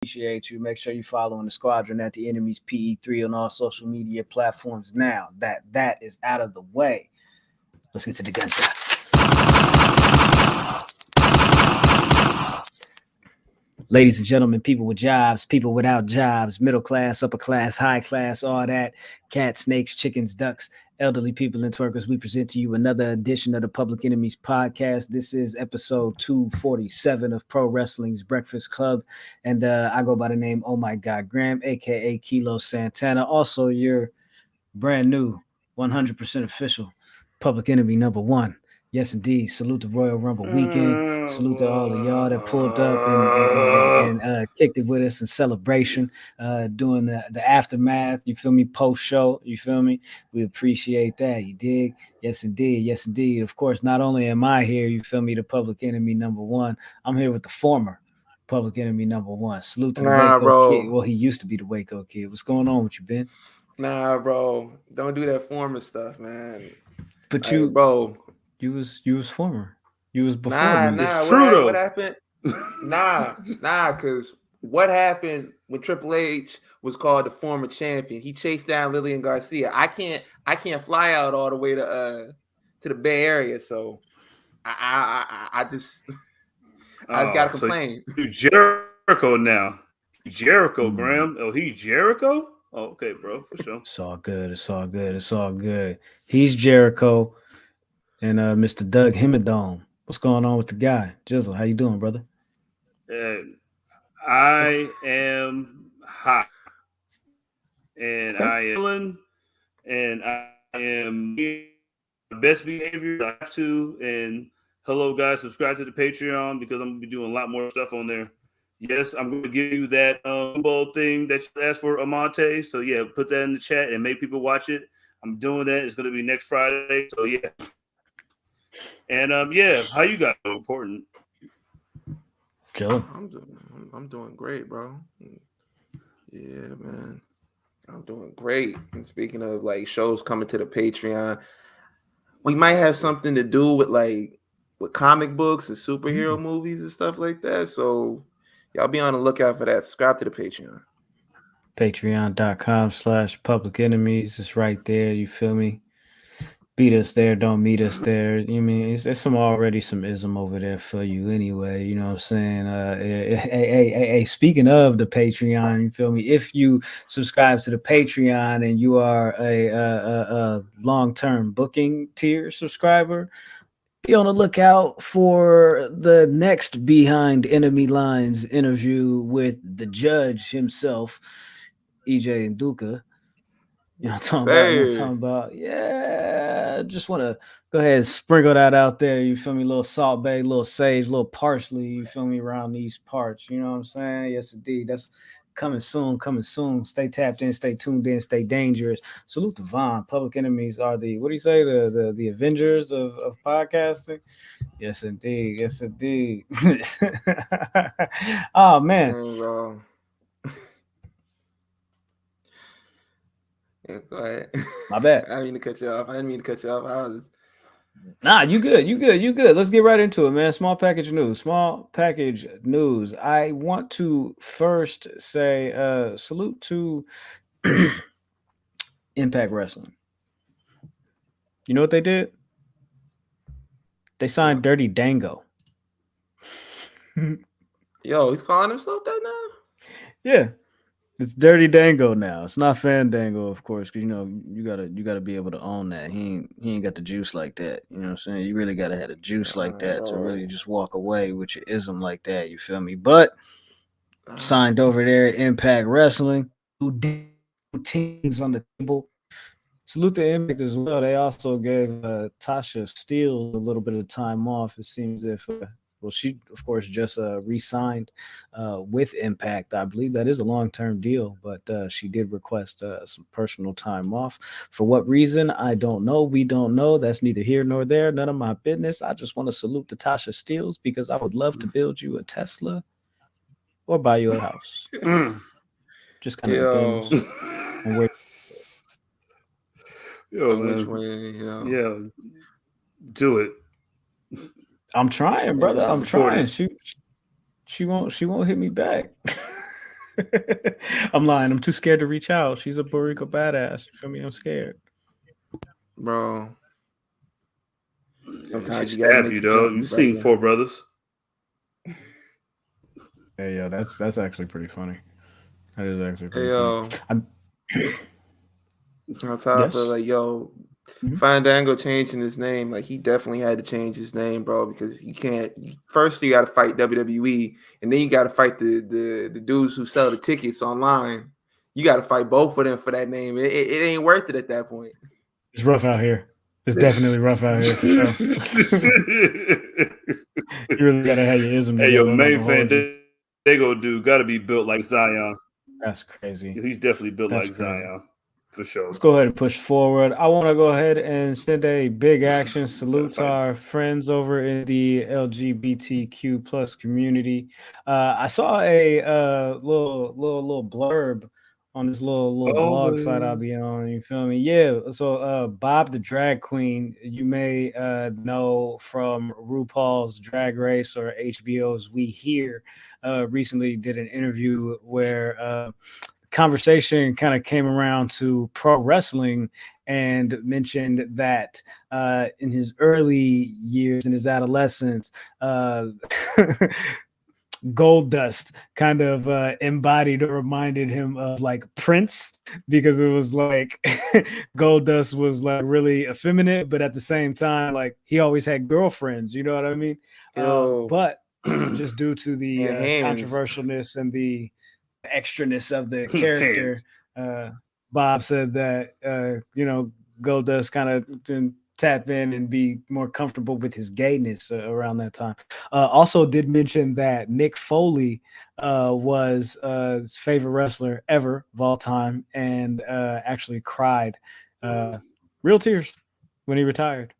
appreciate you. Make sure you following the squadron at the enemy's PE3 on all social media platforms. Now that is out of the way, let's get to the gunshots. Ladies and gentlemen, people with jobs, people without jobs, middle class, upper class, high class, all that, cats, snakes, chickens, ducks, elderly people, and twerkers, we present to you another edition of the Public Enemies Podcast. This is episode 247 of Pro Wrestling's Breakfast Club, and I go by the name Oh My God Graham, aka Kilo Santana. Also, your brand new, 100% official Public Enemy number one. Yes, indeed. Salute the Royal Rumble weekend. Salute to all of y'all that pulled up and kicked it with us in celebration, doing the aftermath. You feel me? Post show. You feel me? We appreciate that. You dig? Yes, indeed. Yes, indeed. Of course, not only am I here, you feel me, the Public Enemy number one, I'm here with the former Public Enemy number one. Salute to the Waco Kid. Well, he used to be the Waco Kid. What's going on with you, Ben? Nah, bro. Don't do that former stuff, man. But hey, bro. You was former. You was before me. It's true, what happened? Because what happened when Triple H was called the former champion? He chased down Lillian Garcia. I can't fly out all the way to the Bay Area, so I just gotta complain. So you Jericho now. Jericho, Graham. Oh, he's Jericho? Oh, okay, bro, for sure. It's all good. It's all good. It's all good. He's Jericho. And Mr. Doug Hemedome. What's going on with the guy? Jizzle, how you doing, brother? I am hot. And I am feeling, and I am best behavior I have to. And hello, guys, subscribe to the Patreon because I'm going to be doing a lot more stuff on there. Yes, I'm going to give you that ball thing that you asked for, Amante. So, yeah, put that in the chat and make people watch it. I'm doing that. It's going to be next Friday. So, yeah. And how you guys are important? Joe, I'm doing great, bro. Yeah, man, I'm doing great. And speaking of like shows coming to the Patreon, we might have something to do with comic books and superhero movies and stuff like that. So y'all be on the lookout for that. Subscribe to the Patreon. Patreon.com/Public Enemies. It's right there. You feel me? Beat us there, don't meet us there. You mean it's some ism over there for you anyway. You know what I'm saying? Hey, speaking of the Patreon, you feel me? If you subscribe to the Patreon and you are a long-term booking tier subscriber, be on the lookout for the next Behind Enemy Lines interview with the judge himself, EJ Nduka. You know what I'm talking about? Yeah, just want to go ahead and sprinkle that out there. You feel me? Little Salt Bay, little sage, little parsley. You feel me? Around these parts. You know what I'm saying? Yes, indeed. That's coming soon. Coming soon. Stay tapped in. Stay tuned in. Stay dangerous. Salute to Vaughn. Public Enemies are the, what do you say? The Avengers of podcasting. Yes, indeed. Yes, indeed. Oh man. Go ahead. My bad. I didn't mean to cut you off. Nah, you good. Let's get right into it, man. Small package news. I want to first say salute to Impact Wrestling. You know what they did? They signed Dirty Dango. Yo, he's calling himself that now? Yeah. It's Dirty Dango now. It's not Fandango, of course, because you gotta be able to own that. He ain't got the juice like that. You know what I'm saying? You really gotta have the juice like that to really just walk away with your ism like that. You feel me? But signed over there at Impact Wrestling, who did teams on the table. Salute to Impact as well. They also gave Tasha Steele a little bit of time off. It seems if. Well, she, of course, just re-signed with Impact. I believe that is a long-term deal, but she did request some personal time off. For what reason, I don't know. We don't know. That's neither here nor there. None of my business. I just want to salute to Tasha Steele because I would love to build you a Tesla or buy you a house. Just kind of depends on where. Man. Yeah, do it. I'm trying, brother. I'm trying. She won't hit me back. I'm lying. I'm too scared to reach out. She's a Puerto Rico badass. You feel me? I'm scared. Bro. She Sometimes you gotta stabbed make you, the dog. jump, You you seen brother. Four Brothers? Hey, yo, that's actually pretty funny. That is actually Hey, pretty yo. funny. On top Yes. of like, yo, Fandango changing his name. Like, he definitely had to change his name, bro, because you can't. First, you got to fight WWE, and then you got to fight the dudes who sell the tickets online. You got to fight both of them for that name. It ain't worth it at that point. It's rough out here. It's definitely rough out here for sure. You really gotta have your ism Hey, yo, together. main Fandango dude got to be built like Zion. That's crazy. He's definitely built That's like crazy. Zion. For sure. Let's go ahead and push forward. I want to go ahead and send a big action salute to our friends over in the LGBTQ plus community. I saw a little blurb on this little blog site I'll be on. You feel me? Yeah. So Bob the drag queen, you may know from RuPaul's Drag Race or HBO's We Here, recently did an interview where conversation kind of came around to pro wrestling and mentioned that in his early years, in his adolescence, Gold Dust kind of embodied or reminded him of like Prince, because it was like Gold Dust was like really effeminate, but at the same time, like he always had girlfriends, you know what I mean? But just due to the controversialness and the extraness of the character, Bob said that Goldust kind of didn't tap in and be more comfortable with his gayness around that time. Also did mention that Mick Foley was his favorite wrestler ever of all time, and actually cried real tears when he retired.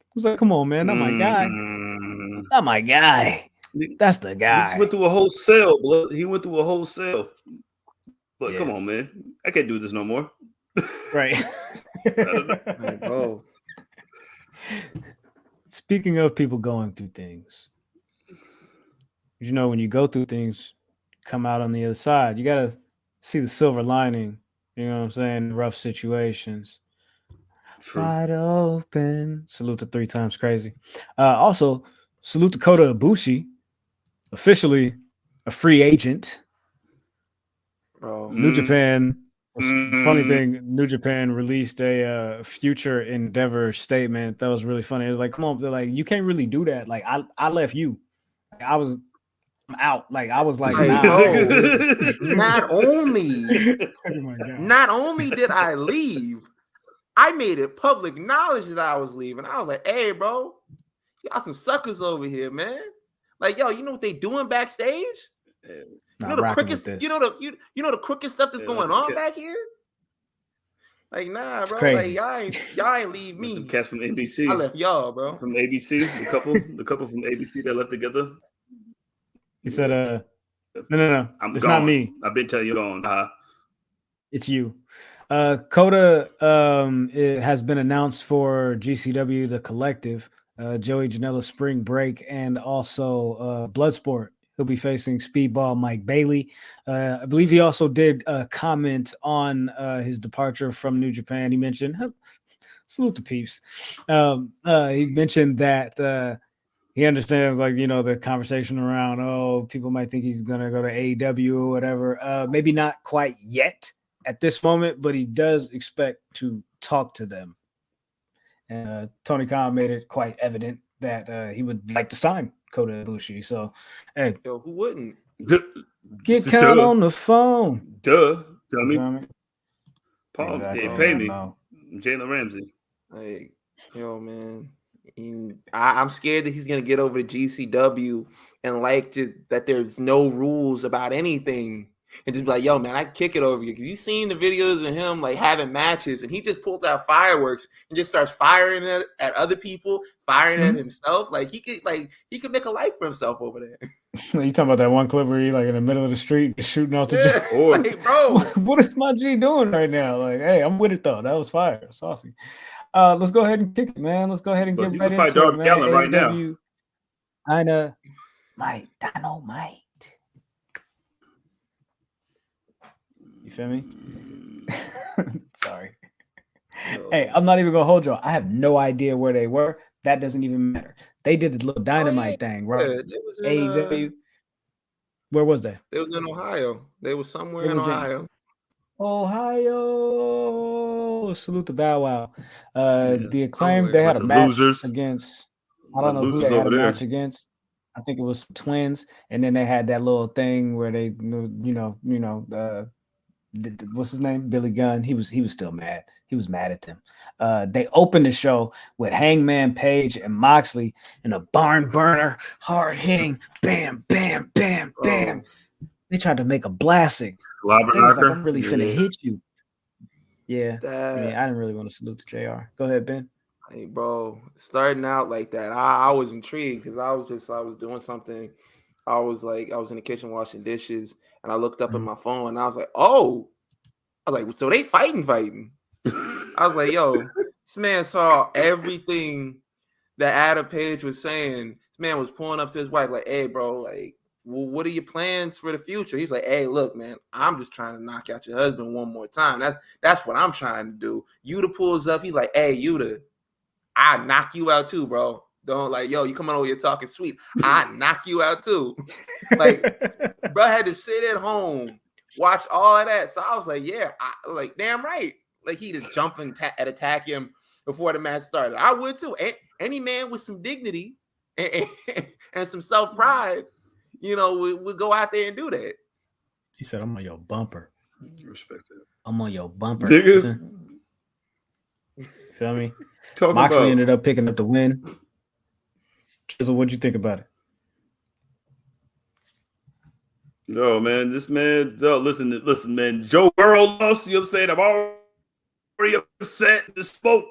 I was like, come on, man, not my guy. Not my guy. That's the guy. He went through a whole cell, blood. He went through a whole cell. But come on, man. I can't do this no more. Right. Bro. Speaking of people going through things, you know, when you go through things, come out on the other side. You got to see the silver lining. You know what I'm saying? Rough situations. True. Wide open. Salute to 3 Times Crazy. Also, salute to Kota Ibushi, officially a free agent. Bro. New Japan. Funny thing, New Japan released a future endeavor statement that was really funny. It was like, come on, they're like, you can't really do that. Like, I left you. I'm out. Like, I was like, nah. Not only did I leave, I made it public knowledge that I was leaving. I was like, hey, bro, y'all some suckers over here, man. Like, yo, you know what they doing backstage? You know the crooked, you know the crooked stuff that's going on back here. Like, nah, bro. Crazy. Like, y'all ain't leave me. Cats from NBC. I left y'all, bro. From ABC, the couple from ABC that left together. He said, no, it's gone. not me. I've been telling you gone. It's you. Coda it has been announced for GCW, the Collective, Joey Janela's Spring Break, and also Bloodsport. He'll be facing Speedball Mike Bailey. I believe he also did comment on his departure from New Japan. He mentioned, salute to peeps. He mentioned that he understands, like, you know, the conversation around, oh, people might think he's going to go to AEW or whatever. Maybe not quite yet at this moment, but he does expect to talk to them. And Tony Khan made it quite evident that he would like to sign Kota Ibushi. So, hey, yo, who wouldn't get Khan on the phone? Duh, dummy. Paul, exactly. Pay me, Jalen Ramsey. Like, yo, man, I'm scared that he's gonna get over to GCW and like that there's no rules about anything. And just be like, yo, man, I kick it over you. Because you seen the videos of him like having matches, and he just pulls out fireworks and just starts firing at other people, firing at himself. Like he could make a life for himself over there. You talking about that one clip where he like in the middle of the street just shooting out the like, bro, what is my G doing right now? Like, hey, I'm with it though. That was fire, saucy. Let's go ahead and kick it, man. Let's go ahead and get right into it, man. Gallen right now. Dynamite. You feel me? Sorry. Yo. Hey, I'm not even gonna hold y'all. I have no idea where they were. That doesn't even matter. They did the little Dynamite thing, right? Yeah, they was in AEW. Where was they? they was in Ohio. They was It somewhere in was in Ohio. Ohio. Salute the Bow Wow. The Acclaim, somewhere. they had Bunch a of match losers. against, I Bunch don't of know who losers they had a over there. match against. I think it was twins, and then they had that little thing where they, what's his name? Billy Gunn. He was still mad. He was mad at them. They opened the show with Hangman Page and Moxley in a barn burner, hard hitting, bam, bam, bam, bam. They tried to make a blasting. They was like, I'm really finna hit you. Yeah. I mean, I didn't really want to salute to JR. Go ahead, Ben. Hey, bro, starting out like that, I was intrigued because I was doing something. I was in the kitchen washing dishes, and I looked up at my phone, and I was like, oh, so they fighting. I was like, yo, this man saw everything that Adam Page was saying. This man was pulling up to his wife, like, hey, bro, like, well, what are your plans for the future? He's like, hey, look, man, I'm just trying to knock out your husband one more time. That's what I'm trying to do. Yuta pulls up. He's like, hey, Yuta, I knock you out too, bro. Don't like, yo, you coming over here talking sweet. I knock you out too. Like, bro had to sit at home, watch all of that. So I was like, yeah, damn right. Like, he just jump and attack him before the match started. I would too. Any man with some dignity and some self-pride, would go out there and do that. He said, I'm on your bumper. Respect it. I'm on your bumper. Nigga. Feel me? Talking Moxley about ended up picking up the win. Chisel, what'd you think about it? No, man, this man, listen, man. Joe Burrow lost, you know what I'm saying? I'm already upset. This spoke.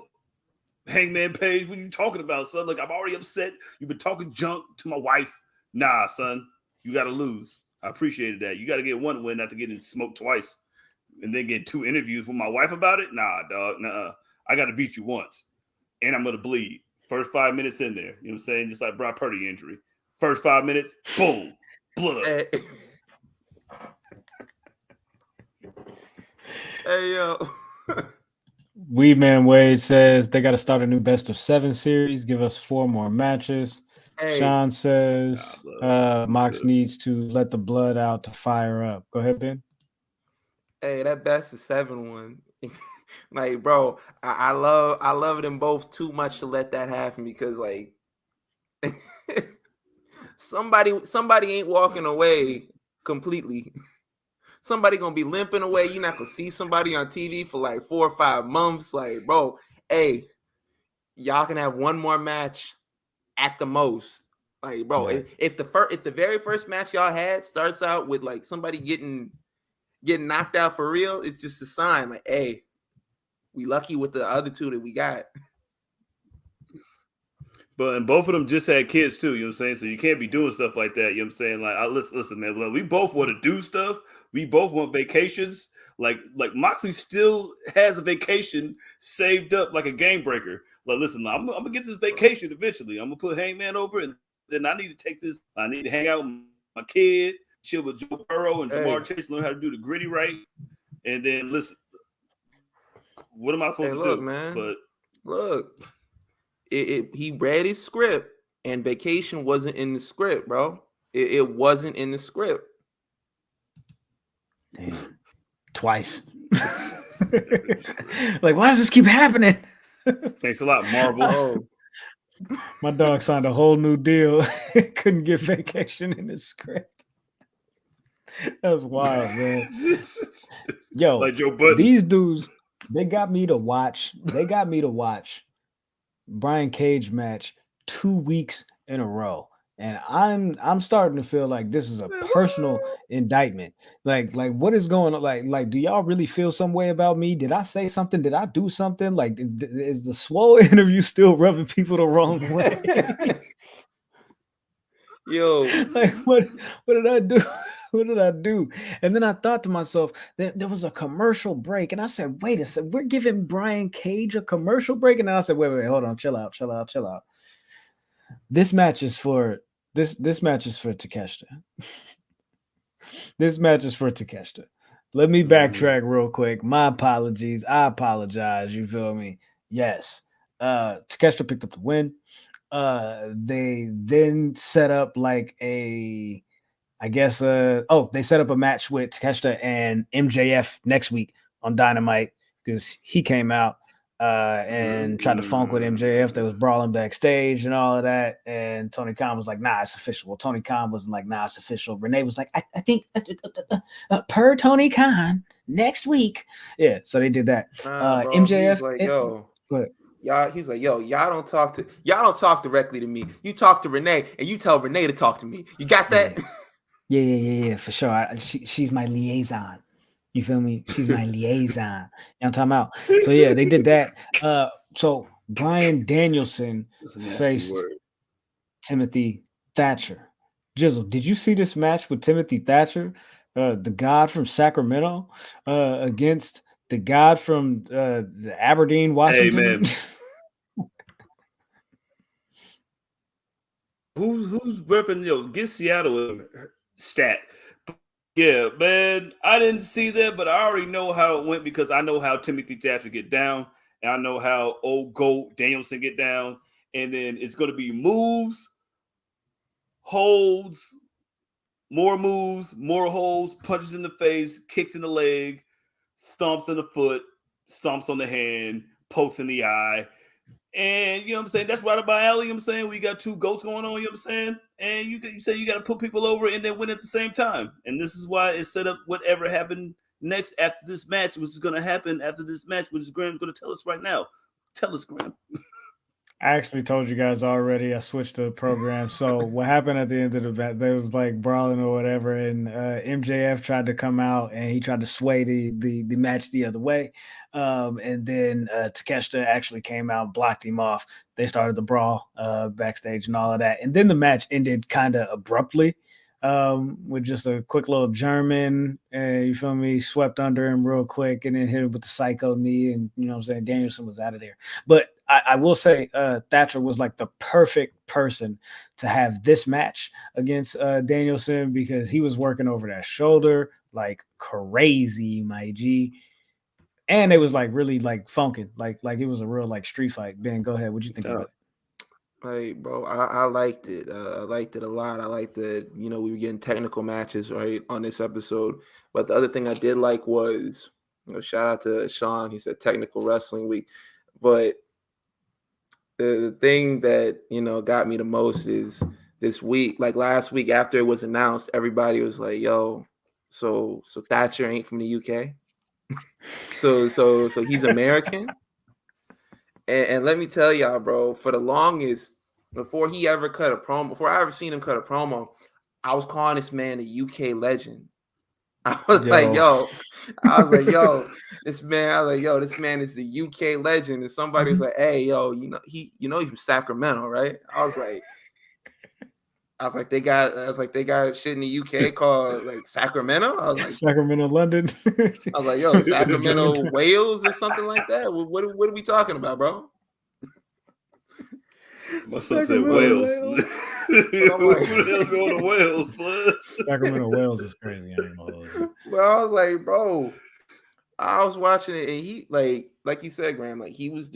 Hangman Page, what are you talking about, son? Like, I'm already upset. You've been talking junk to my wife. Nah, son, you got to lose. I appreciated that. You got to get one win after getting smoked twice and then get 2 interviews with my wife about it. Nah, dog, nah. I got to beat you once, and I'm going to bleed. First 5 minutes in there, you know what I'm saying? Just like Brock Purdy injury. First 5 minutes, boom, blood. Hey, yo. Weedman Wade says they got to start a new best of 7 series. Give us 4 more matches. Hey. Sean says Mox needs to let the blood out to fire up. Go ahead, Ben. Hey, that best of 7 one. Like, bro, I love them both too much to let that happen because, like, somebody ain't walking away completely. Somebody gonna be limping away. You're not gonna see somebody on TV for like 4 or 5 months. Like, bro, hey, y'all can have one more match at the most. Like, bro, Right. if the very first match y'all had starts out with like somebody getting knocked out for real, it's just a sign. Like, hey, we lucky with the other 2 that we got. But and both of them just had kids too, you know what I'm saying? So you can't be doing stuff like that, you know what I'm saying? Like, listen, man, we both want to do stuff. We both want vacations. Like Moxley still has a vacation saved up like a game breaker. Like, listen, I'm gonna get this vacation eventually. I'm gonna put Hangman over, and then I need to take this. I need to hang out with my kid, chill with Joe Burrow and Jamar Chase, learn how to do the gritty right. And then listen, what am I supposed to do? Man, but look. He read his script, and vacation wasn't in the script, bro. It wasn't in the script. Damn. Twice. Like, why does this keep happening? Thanks a lot, Marvel. My dog signed a whole new deal. Couldn't get vacation in his script. That was wild, man. Yo, like Joe Budden. These dudes, they got me to watch Brian Cage match 2 weeks in a row, and I'm starting to feel like this is a personal indictment. Like what is going on? Like do y'all really feel some way about me? Did I say something? Did I do something? Like, is the Swole interview still rubbing people the wrong way? Yo, like what did I do? What did I do? And then I thought to myself, there was a commercial break. And I said, wait a second, we're giving Brian Cage a commercial break. And then I said, wait, hold on, chill out. This match is for this match is for Takeshita. This match is for Takeshita. let me backtrack real quick. My apologies. I apologize. You feel me? Yes. Takeshita picked up the win. They then set up like they set up a match with Takeshita and MJF next week on Dynamite because he came out and tried to funk with MJF. They was brawling backstage and all of that. And Tony Khan was like, nah, it's official. Well, Tony Khan wasn't like, nah, it's official. Renee was like, I think per Tony Khan next week. Yeah, so they did that. Bro, MJF, he's like, yo. go ahead. Y'all, he's like, yo, y'all don't talk directly to me. You talk to Renee, and you tell Renee to talk to me. You got that? Yeah, for sure. She's my liaison. You feel me? She's my liaison. You know what I'm talking about? So yeah, they did that. So Bryan Danielson faced Timothy Thatcher. Jizzle, did you see this match with Timothy Thatcher, the god from Sacramento, against the god from Aberdeen, Washington? Hey, man. Who's repping, get Seattle stat. Yeah, man, I didn't see that, but I already know how it went because I know how Timothy Thatcher get down, and I know how old GOAT Danielson get down, and then it's going to be moves, holds, more holds, punches in the face, kicks in the leg, stomps in the foot, stomps on the hand, pokes in the eye. And you know what I'm saying? That's right up my alley. You know what I'm saying? We got two goats going on, you know what I'm saying? And you say you got to put people over and then win at the same time. And this is why it's set up whatever happened next after this match, which is going to happen after this match, which Graham's going to tell us right now. Tell us, Graham. I actually told you guys already. I switched the program. So what happened at the end of the match? There was like brawling or whatever, and MJF tried to come out and he tried to sway the match the other way. And then Takeshita actually came out, blocked him off. They started the brawl backstage and all of that. And then the match ended kind of abruptly with just a quick little German. You feel me? Swept under him real quick and then hit him with the psycho knee. And you know what I'm saying? Danielson was out of there. But I will say Thatcher was like the perfect person to have this match against Danielson because he was working over that shoulder like crazy, my G. And it was like really like funkin', like it was a real like street fight. Ben, go ahead. What'd you think about it? Hey, bro, I liked it. I liked it a lot. I liked that, we were getting technical matches, right, on this episode. But the other thing I did like was, shout out to Sean. He said technical wrestling week. But the thing that, got me the most is this week, like last week after it was announced, everybody was like, yo, so Thatcher ain't from the UK. so he's American. And let me tell y'all, bro, for the longest, before I ever seen him cut a promo, I was calling this man a UK legend. I was like, this man is the UK legend. And somebody was like, hey, yo, he's from Sacramento, right? I was like, they got shit in the UK called like Sacramento. I was like, Sacramento, London. I was like, yo, Sacramento, Wales, or something like that. What are we talking about, bro? My son said Wales. I'm like, who the hell's going to Wales, bud? Sacramento, Wales is crazy. Well, I was like, bro, I was watching it, and he like you said, Graham, like he was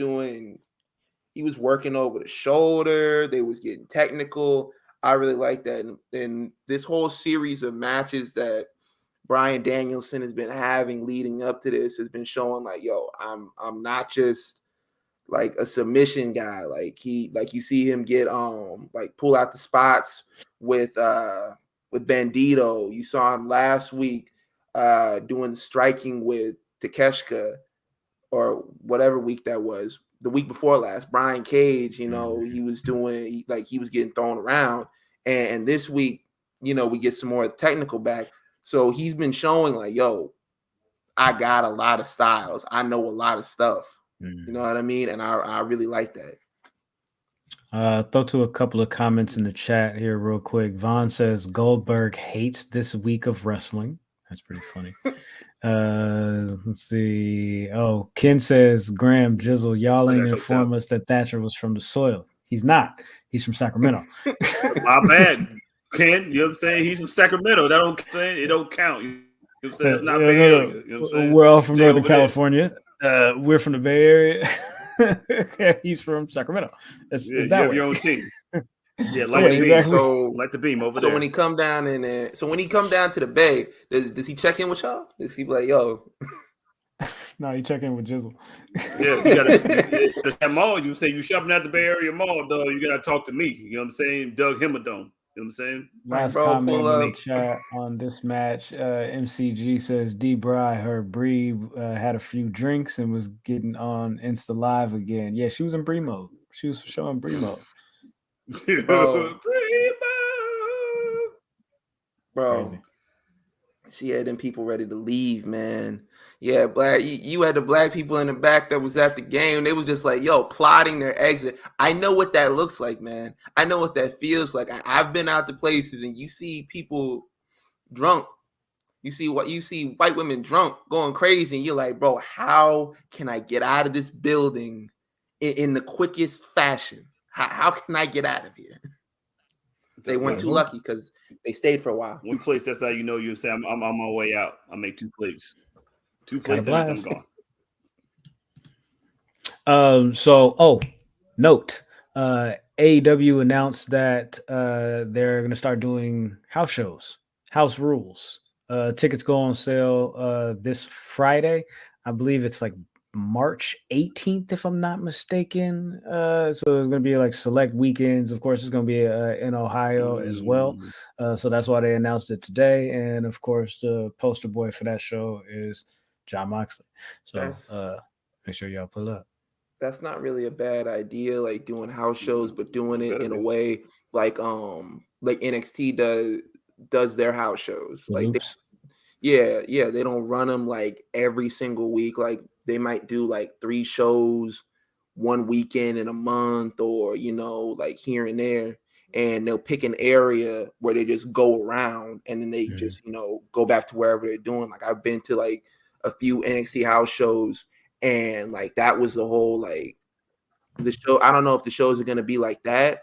working over the shoulder. They was getting technical. I really like that. And this whole series of matches that Bryan Danielson has been having leading up to this has been showing like, yo, I'm not just like a submission guy. Like you see him get like pull out the spots with Bandito. You saw him last week doing striking with Takeshita, or whatever week that was. The week before last, Brian Cage, he was he was getting thrown around. And this week, we get some more technical back. So he's been showing like, yo, I got a lot of styles. I know a lot of stuff. You know what I mean? And I really like that. Throw to a couple of comments in the chat here real quick. Vaughn says Goldberg hates this week of wrestling. That's pretty funny. Let's see. Oh, Ken says, Graham, Jizzle, y'all ain't inform us that Thatcher was from the soil. He's not. He's from Sacramento. My bad, Ken. You know what I'm saying? He's from Sacramento. It don't count. You know what I'm saying? It's not No, Bay no, Area. no. You know what I'm saying? We're all from Stay Northern over there. California. We're from the Bay Area. He's from Sacramento. It's Yeah, you that have way. your own team. Yeah, So like when the he beam. exactly. Like the beam over so there. when he come down in there, so when he come down to the Bay, does he check in with y'all? Does he be like, yo? No, you check in with Jizzle. Yeah, you gotta that mall. You say you shopping at the Bay Area Mall, dog. You gotta talk to me. You know what I'm saying? Doug Himmadome. You know what I'm saying? Last bro, comment pull in the up. chat on this match. MCG says D. Bry heard Bree had a few drinks and was getting on Insta Live again. Yeah, she was in Bree mode. She was showing Bree mode. Bro. Crazy. She had them people ready to leave, man. Yeah, black. You had the black people in the back that was at the game. They was just like, yo, plotting their exit. I know what that looks like, man. I know what that feels like. I've been out to places and you see people drunk. You see white women drunk going crazy, and you're like, bro, how can I get out of this building in the quickest fashion? How can I get out of here? They weren't too lucky because they stayed for a while. One place, that's how you know you say I'm on my way out. I make 2 plates. 2 plates and I'm gone. Note. AEW announced that they're going to start doing house shows, house rules. Tickets go on sale this Friday. I believe it's like March 18th, if I'm not mistaken. So there's going to be like select weekends. Of course, it's going to be in Ohio as well. So that's why they announced it today. And of course, the poster boy for that show is Jon Moxley. So make sure y'all pull up. That's not really a bad idea, like doing house shows, but doing it in a way like NXT does their house shows. Like they don't run them like every single week. Like they might do like 3 shows one weekend in a month, or like here and there, and they'll pick an area where they just go around and then they just go back to wherever they're doing. Like I've been to like a few NXT house shows, and like that was the whole like the show. I don't know if the shows are gonna be like that,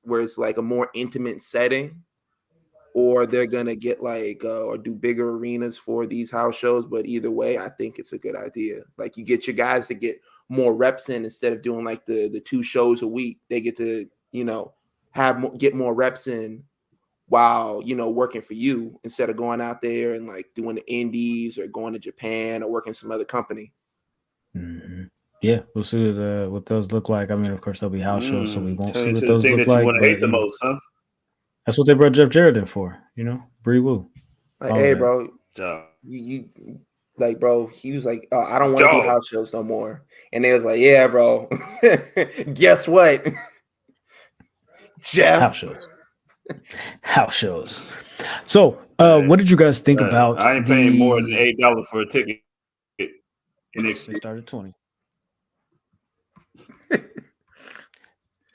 where it's like a more intimate setting, or they're gonna get like or do bigger arenas for these house shows. But either way, I think it's a good idea. Like you get your guys to get more reps in instead of doing like the 2 shows a week. They get to get more reps in while working for you, instead of going out there and like doing the indies or going to Japan or working some other company. Mm-hmm. Yeah, we'll see what those look like. I mean, of course, they'll be house shows, so we won't see what those thing look that like. You want to hate the most, huh? That's what they brought Jeff Jarrett in for, Bree Woo. Like, hey, bro, you like, bro, he was like, I don't want to do house shows no more. And they was like, yeah, bro, guess what? Jeff. House shows. So, what did you guys think about? I ain't paying more than $8 for a ticket. They started 20.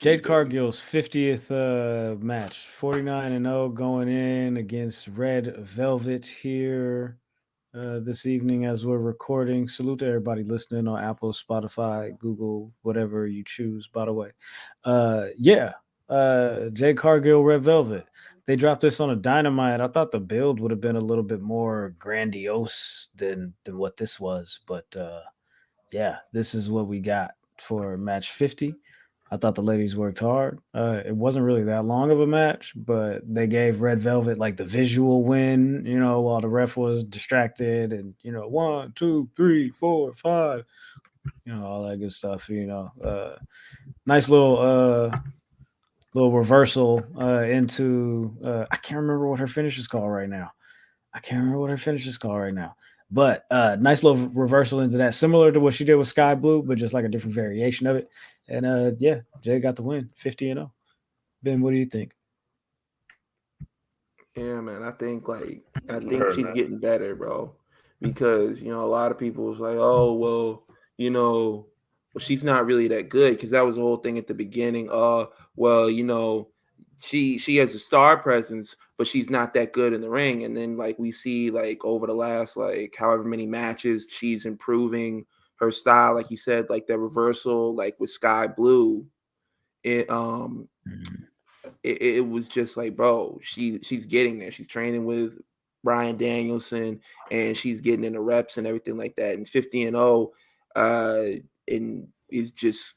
Jade Cargill's 50th match, 49-0, going in against Red Velvet here this evening as we're recording. Salute to everybody listening on Apple, Spotify, Google, whatever you choose, by the way. Jade Cargill, Red Velvet. They dropped this on a Dynamite. I thought the build would have been a little bit more grandiose than what this was. But this is what we got for match 50. I thought the ladies worked hard. It wasn't really that long of a match, but they gave Red Velvet like the visual win, while the ref was distracted, and 1, 2, 3, 4, 5, all that good stuff. Nice little reversal into I can't remember what her finish is called right now. But nice little reversal into that, similar to what she did with Sky Blue, but just like a different variation of it. And Jay got the win, 50-0. Ben, what do you think? Yeah, man, I think she's getting better, bro. Because a lot of people was like, oh, well, she's not really that good, because that was the whole thing at the beginning. She has a star presence, but she's not that good in the ring. And then like we see like over the last like however many matches, she's improving her style. Like you said, like that reversal, like with Sky Blue, it was just like, bro, she's getting there. She's training with Bryan Danielson, and she's getting in the reps and everything like that. And 50-0, and it's just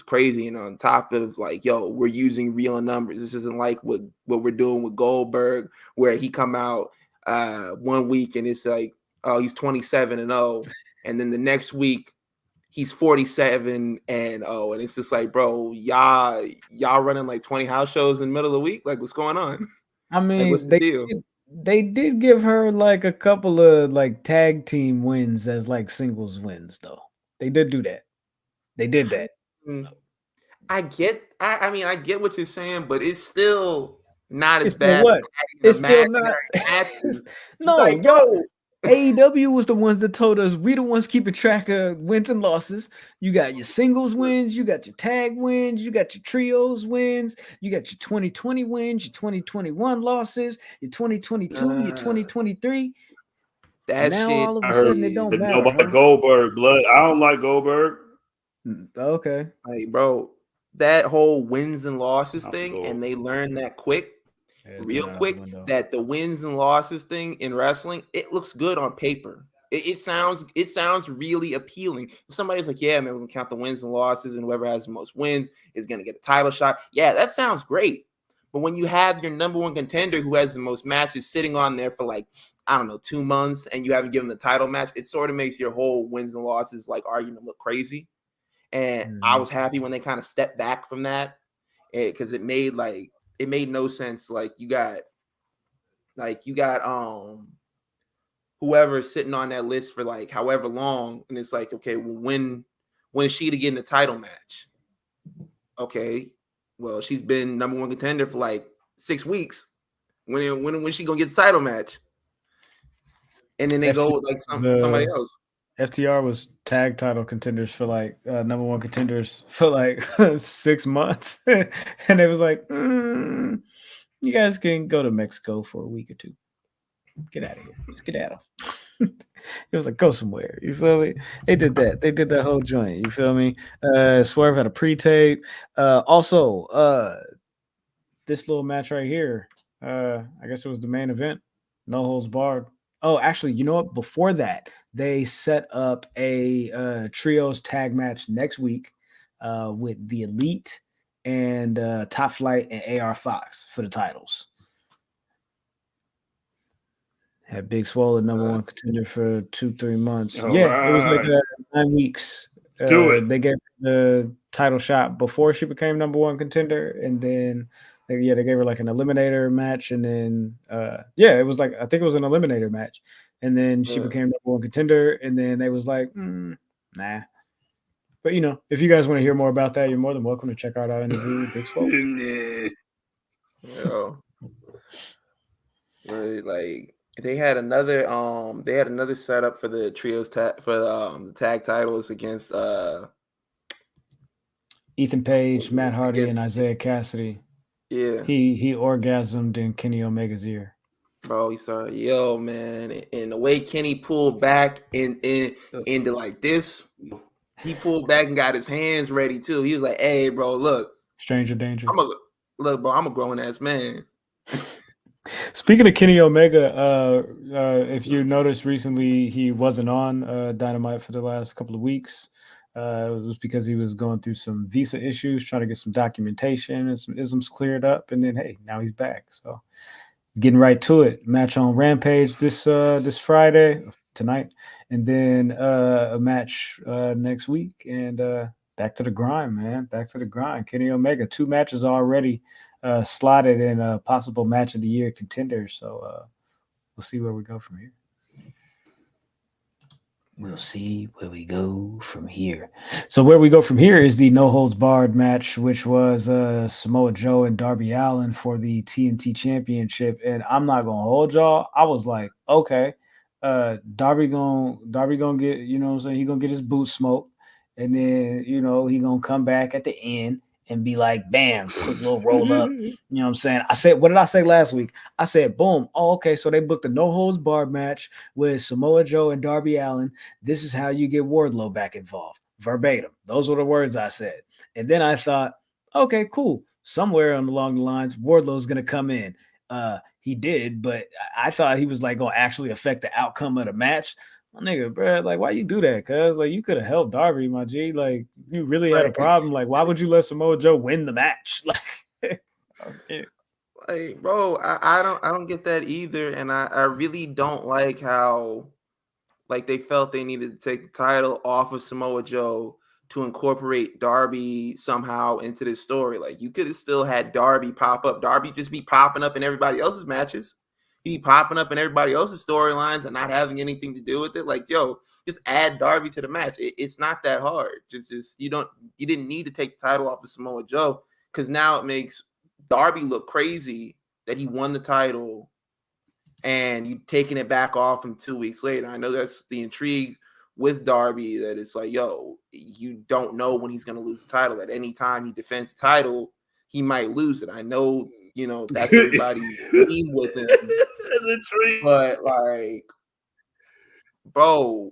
crazy. And on top of like, yo, we're using real numbers. This isn't like what we're doing with Goldberg, where he come out 1 week and it's like, oh, he's 27-0, and then the next week he's 47-0, and it's just like, bro, y'all running like 20 house shows in the middle of the week. Like, what's going on? I Like, what's mean, the deal? they did give her like a couple of like tag team wins as like singles wins, though. They did do that. They did that. I get what you're saying, but it's still not as It's still bad what? as It's still not. matches. No, Like, y'all. AEW was the ones that told us we the ones keeping track of wins and losses. You got your singles wins, you got your tag wins, you got your trios wins, you got your 2020 wins, your 2021 losses, your 2022, your 2023. that Now shit. all of I a heard sudden it don't that matter, nobody huh? Goldberg blood. I don't like Goldberg. Okay. Like, bro, that whole wins and losses Not thing, and they Goldberg. learned that quick, Yeah, real they're out the quick, window. that the wins and losses thing in wrestling, it looks good on paper. It sounds really appealing. If somebody's like, yeah, man, we're gonna count the wins and losses, and whoever has the most wins is gonna get a title shot. Yeah, that sounds great. But when you have your number one contender who has the most matches sitting on there for like, I don't know, 2 months, and you haven't given the title match, it sort of makes your whole wins and losses like argument look crazy. And I was happy when they kind of stepped back from that, because it made no sense. Like you got whoever's sitting on that list for like however long, and it's like, okay, well, when is she to get in the title match? Okay, well, she's been number one contender for like 6 weeks. When she gonna get the title match? And then they go with like somebody else. FTR was tag title contenders for like number one contenders for like 6 months, and it was like, you guys can go to Mexico for a week or two. Get out of here. Just get out of. It was like, go somewhere. You feel me? They did that. They did that whole joint. You feel me? Swerve had a pre-tape. Also, this little match right here. I guess it was the main event. No holds barred. Oh, actually, you know what? Before that, they set up a trios tag match next week with the Elite and Top Flight and AR Fox for the titles. Had Big Swole the number one contender for 2-3 months. All It was like right. 9 weeks. Do it. They gave her the title shot before she became number one contender, and then they gave her like an eliminator match, and then it was like, I think it was an eliminator match, and then she became number one contender, and then they was like, nah. But if you guys want to hear more about that, you're more than welcome to check out our interview with Big Swole. Like they had another setup for the trios the tag titles against Ethan Page, Matt Hardy, and Isaiah Cassidy. Yeah, he orgasmed in Kenny Omega's ear. Bro, man, and the way Kenny pulled back into like this, he pulled back and got his hands ready too. He was like, "Hey, bro, look, stranger danger. I'm a grown ass man." Speaking of Kenny Omega, if you noticed recently, he wasn't on Dynamite for the last couple of weeks. It was because he was going through some visa issues, trying to get some documentation and some isms cleared up. And then, hey, now he's back. So getting right to it. Match on Rampage this Friday, tonight, and then a match next week. And back to the grind, man. Back to the grind. Kenny Omega, 2 matches already slotted in a possible match of the year contenders. So we'll see where we go from here. We'll see where we go from here. So where we go from here is the no holds barred match, which was Samoa Joe and Darby Allin for the TNT Championship. And I'm not gonna hold y'all. I was like, okay, Darby gonna get, you know what I'm saying, he gonna get his boot smoked, and then he gonna come back at the end and be like, bam, quick little roll up. You know what I'm saying? I said, what did I say last week? I said, boom. Oh, okay. So they booked a no holds barred match with Samoa Joe and Darby Allin. This is how you get Wardlow back involved. Verbatim. Those were the words I said. And then I thought, okay, cool. Somewhere along the lines, Wardlow's going to come in. he did, but I thought he was like gonna actually affect the outcome of the match. My nigga, bro, like why you do that? Cause like you could have helped Darby, my G. Like you really had a problem. Like why would you let Samoa Joe win the match? Like, okay. Like, bro, I don't get that either, and I really don't like how like they felt they needed to take the title off of Samoa Joe to incorporate Darby somehow into this story. Like you could have still had Darby pop up. Darby just be popping up in everybody else's matches. He'd be popping up in everybody else's storylines and not having anything to do with it. Like, yo, just add Darby to the match. It's not that hard. Just you didn't need to take the title off of Samoa Joe because now it makes Darby look crazy that he won the title and you taking it back off him 2 weeks later. I know that's the intrigue with Darby, that it's like, yo, you don't know when he's going to lose the title. At any time he defends the title, he might lose it. I know, you know, that's everybody's theme with him. That's intrigue. But, like, bro,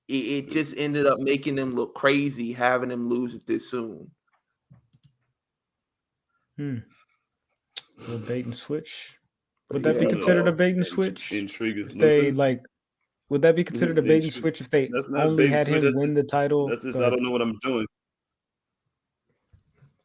it just ended up making them look crazy having him lose it this soon. A bait and switch. Would that be considered a bait and switch? Intrigue is they like. Would that be considered a bait and switch if they only had him win the title? That's just I don't know what I'm doing.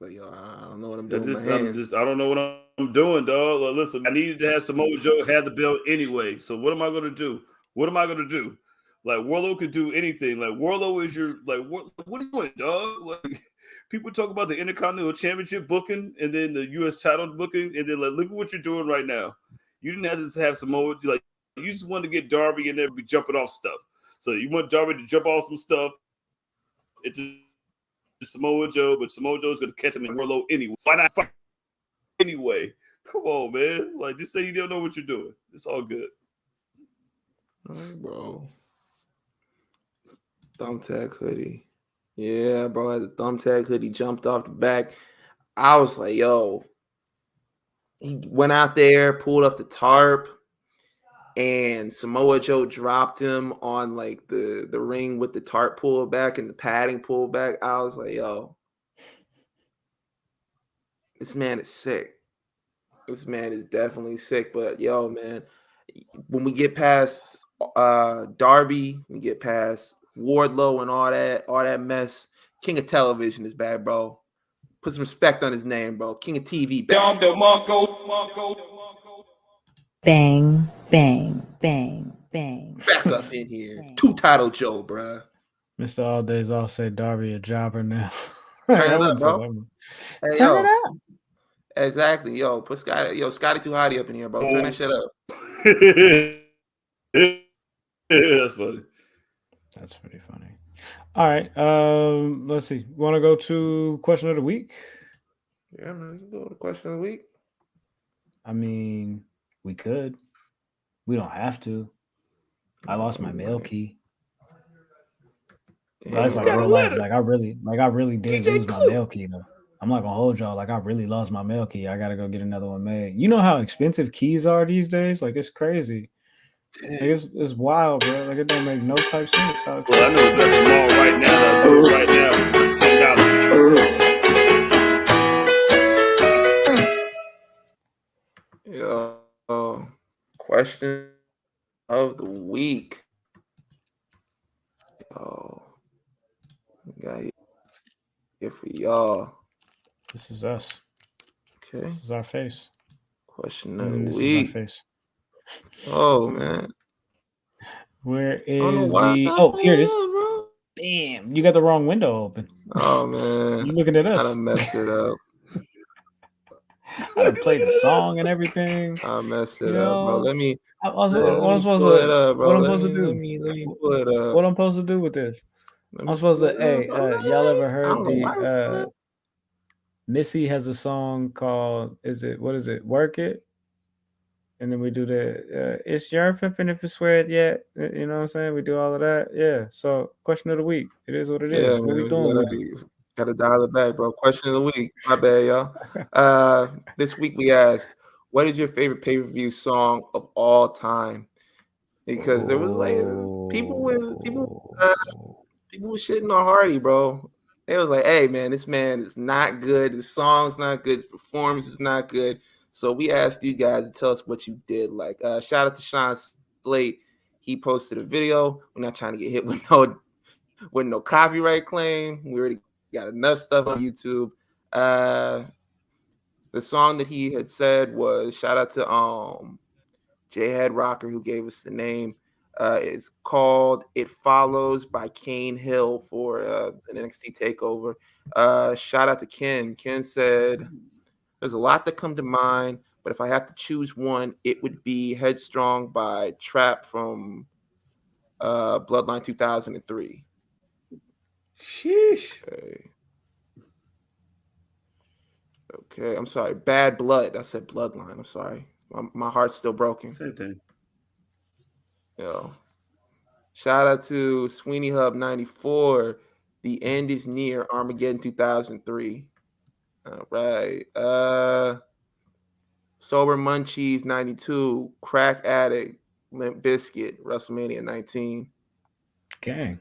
Like, yo, I don't know what I'm doing. I don't know what I'm doing, dog. Like, listen, I needed to have Samoa Joe have the belt anyway. So what am I going to do? What am I going to do? Like Warlow could do anything. Like Warlow is your like what are you doing, dog? Like people talk about the Intercontinental Championship booking and then the U.S. title booking, and then like look at what you're doing right now. You didn't have to have Samoa like. You just wanted to get Darby in there be jumping off stuff. So you want Darby to jump off some stuff. It's just Samoa Joe, but Samoa Joe's going to catch him in Warlow anyway. Why not fight anyway? Come on, man. Like, just say you don't know what you're doing. It's all good. All right, bro. Thumbtack hoodie. Yeah, bro. Had the thumbtack hoodie jumped off the back. I was like, yo. He went out there, pulled up the tarp. And Samoa Joe dropped him on like the ring with the tarp pulled back and the padding pulled back. I was like, yo, this man is sick. This man is definitely sick. But yo, man, when we get past Darby, we get past Wardlow and all that mess, King of Television is bad, bro. Put some respect on his name, bro. King of TV, bad. Bang, bang, bang, bang. Back up in here. Two-title Joe, bro. Mr. All Days all say Darby a jobber now. Turn it up, bro. Hey, Turn it up. Exactly. Yo, put Scotty Too Hotty up in here, bro. Turn that shit up. That's funny. That's pretty funny. All right. Let's see. Want to go to question of the week? Yeah, man. You can go to question of the week. I mean, we could. We don't have to. I lost my mail key. That's like real life. Like I really did lose my mail key though. I'm not gonna hold y'all. Like I really lost my mail key. I gotta go get another one made. You know how expensive keys are these days? Like it's crazy. Like, it's wild, bro. Like it don't make no type sense. Well, I know that the mall right $10. Yo, question of the week. Oh, got here for y'all. This is us. Okay. This is our face. Question of the week. Is our face. Oh man. Where is the? Oh, here it is. Bro. Damn, you got the wrong window open. Oh man, you looking at us? I done messed it up. I done played the song and everything. I messed it up, bro. Let me. What I'm supposed to do? Let me pull it up. What I'm supposed to do with this? I'm supposed to. Hey, y'all ever heard the? Missy has a song called. What is it? Work It. And then we do the it's your pimping if it's sweat yet. You know what I'm saying? We do all of that. Yeah. So question of the week. It is what it is. What we doing? Gotta dial it back, bro. Question of the week. My bad, y'all. This week we asked, what is your favorite pay-per-view song of all time? Because there was like people were shitting on Hardy, bro. It was like, hey man, this man is not good. The song's not good. His performance is not good. So we asked you guys to tell us what you did like. Shout out to Sean Slate. He posted a video. We're not trying to get hit with no copyright claim. We already got enough stuff on YouTube. The song that he had said was shout out to J-Head Rocker who gave us the name. It's called It Follows by Kane Hill for an NXT TakeOver. Shout out to Ken. Ken said, there's a lot that come to mind, but if I have to choose one, it would be Headstrong by Trap from Bloodline 2003. Sheesh. Okay, I'm sorry. Bad Blood. I said Bloodline. I'm sorry. My heart's still broken. Same thing. Yo. Shout out to Sweeney Hub 94. The end is near. Armageddon 2003. All right. Sober Munchies 92. Crack Addict. Limp Bizkit. WrestleMania 19. Gang.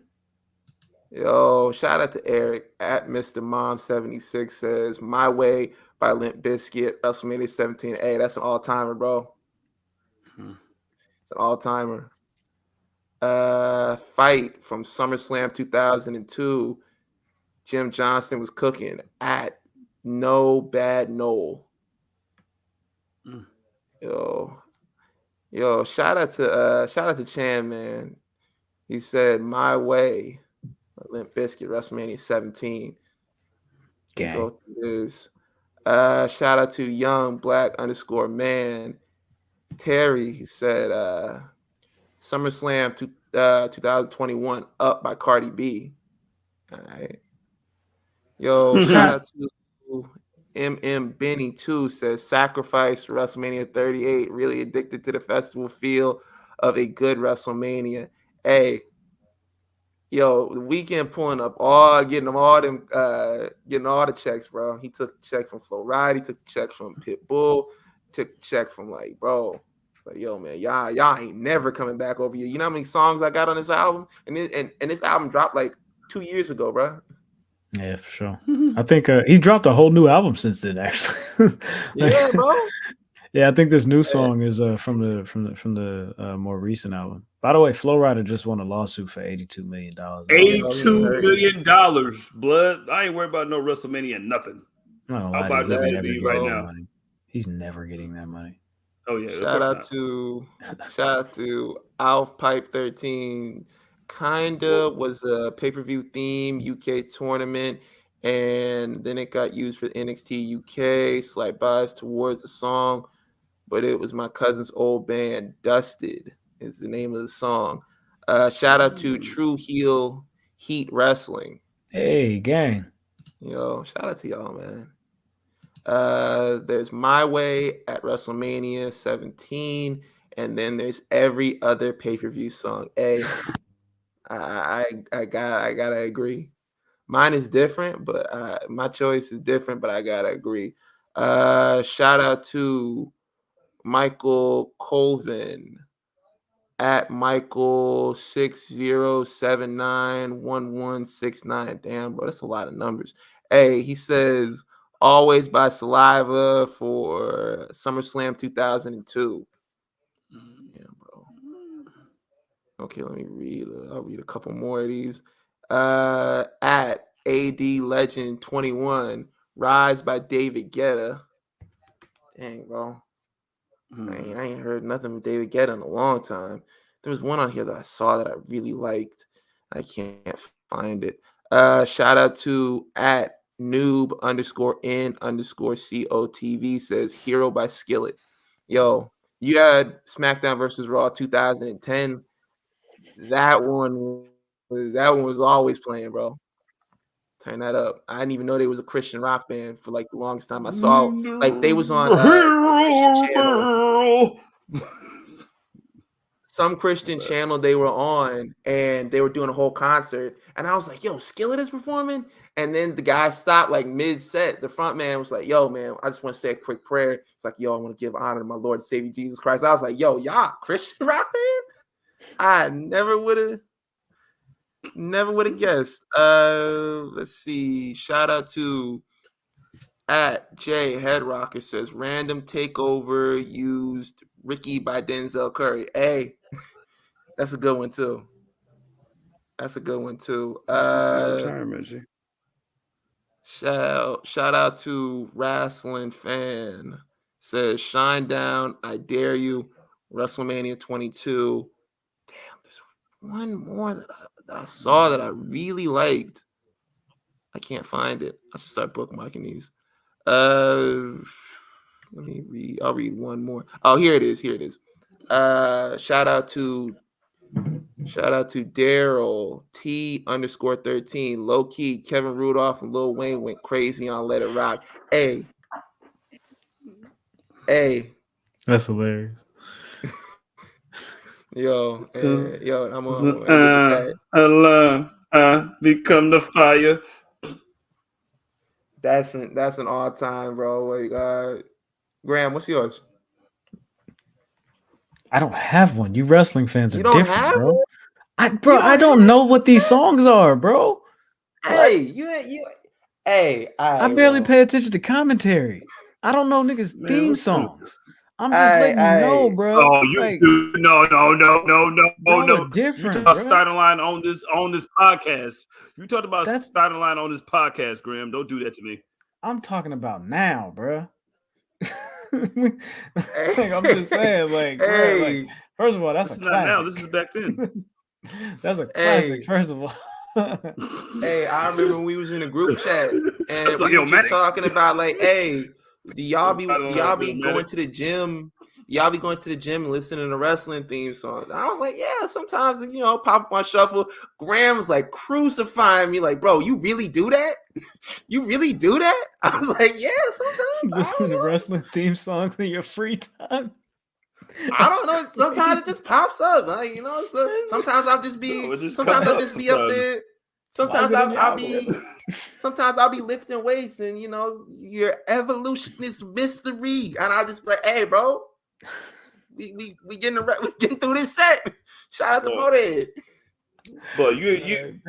Yo, shout out to Eric at Mr. Mom 76 says My Way by Limp Bizkit, WrestleMania 17. Hey, that's an all-timer, bro. It's an all-timer. Fight from SummerSlam 2002. Jim Johnston was cooking at No Bad Noel. Yo, shout out to Chan, man. He said My Way. Limp Bizkit, WrestleMania 17. Go through this. Shout out to Young Black _man. Terry, he said SummerSlam 2021 Up by Cardi B. All right. Yo, shout out to Benny too, says Sacrifice WrestleMania 38. Really addicted to the festival feel of a good WrestleMania. Hey, yo, the Weekend pulling up getting all the checks, bro. He took the check from Flo Rida, he took the check from Pitbull, took the check from yo, man, y'all ain't never coming back over here. You know how many songs I got on this album? And this album dropped like 2 years ago, bro. Yeah, for sure. I think he dropped a whole new album since then, actually. Yeah, bro. Yeah, I think this new song is from the more recent album. By the way, Flo Rida just won a lawsuit for $82 million. $82 million, blood. I ain't worried about no WrestleMania, nothing. No, I'll buy WWE right now. Money. He's never getting that money. Oh yeah. Shout out to Alf Pipe 13. Kinda was a pay-per-view theme UK tournament, and then it got used for NXT UK. Slight bias towards the song, but it was my cousin's old band. Dusted is the name of the song. Shout out to True Heel Heat Wrestling. Hey, gang. Yo, shout out to y'all, man. There's My Way at WrestleMania 17, and then there's every other pay-per-view song. Hey, I gotta agree. Mine is different, but my choice is different, but I gotta agree. Shout out to Michael Colvin at Michael 60791169. Damn, bro, that's a lot of numbers. Hey, he says Always by Saliva for SummerSlam 2002. Yeah, bro. Okay, let me read. I'll read a couple more of these. At AD Legend 21, Rise by David Guetta. Dang, bro. I ain't heard nothing from David Guetta in a long time. There was one on here that I saw that I really liked. I can't find it. Shout out to at noob_n_cotv says Hero by Skillet. Yo, you had SmackDown versus Raw 2010. That one was always playing, bro. Turn that up. I didn't even know they was a Christian rock band for like the longest time. I saw like they was on Christian channel. Some Christian channel they were on, and they were doing a whole concert. And I was like, yo, Skillet is performing. And then the guy stopped like mid-set. The front man was like, yo, man, I just want to say a quick prayer. It's like, yo, I want to give honor to my Lord and Savior Jesus Christ. I was like, yo, y'all Christian rock band? I never would have guessed. Let's see. Shout out to At J Headrocker says random takeover used Ricky by Denzel Curry. Hey, that's a good one too. That's a good one too. Retirement, G. Shout out to Wrestling Fan. Says shine down. I dare you. WrestleMania 22. Damn, there's one more that I saw that I really liked. I can't find it. I should start bookmarking these. Let me read. I'll read one more. Oh, here it is. Shout out to Daryl T_13. Low key, Kevin Rudolph and Lil Wayne went crazy on Let It Rock. Hey, That's hilarious. yo, I'm gonna become the fire. That's an all time, bro. Like, Graham, what's yours? I don't have one. You wrestling fans are You don't different, have bro. one? I don't know what these songs are, bro. Hey, Hey, I barely pay attention to commentary. I don't know niggas' theme songs. I'm just letting you know, bro. Oh, you like, no. Different, you talked about bro. starting line on this podcast. You talked about starting line on this podcast, Graham. Don't do that to me. I'm talking about now, bro. I'm just saying, like, bro, like, first of all, that's this a is classic. Not now. This is back then. That's a classic. First of all. Hey, I remember when we was in a group chat and That's we were just talking about like, hey, do y'all be going to the gym? Y'all be going to the gym and listening to wrestling theme songs? And I was like, yeah, sometimes, pop up on shuffle. Graham was like crucifying me, like, bro, you really do that? You really do that? I was like, yeah, sometimes. Listen to wrestling theme songs in your free time. I don't know. Sometimes it just pops up. Like, so sometimes I'll just be up there. Sometimes I'll be lifting weights and your evolutionist mystery. And I'll just be like, hey, bro, we getting through this set. Shout out to Motorhead. But you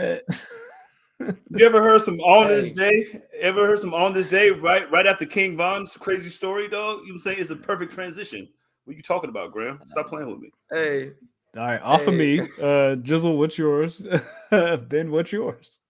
ever heard some On This Day? Ever heard some On This Day right after King Von's crazy story, dog? You know what I'm saying? It's a perfect transition. What you talking about, Graham? Stop playing with me. Hey. All right, off of me. Jizzle, what's yours? Ben, what's yours?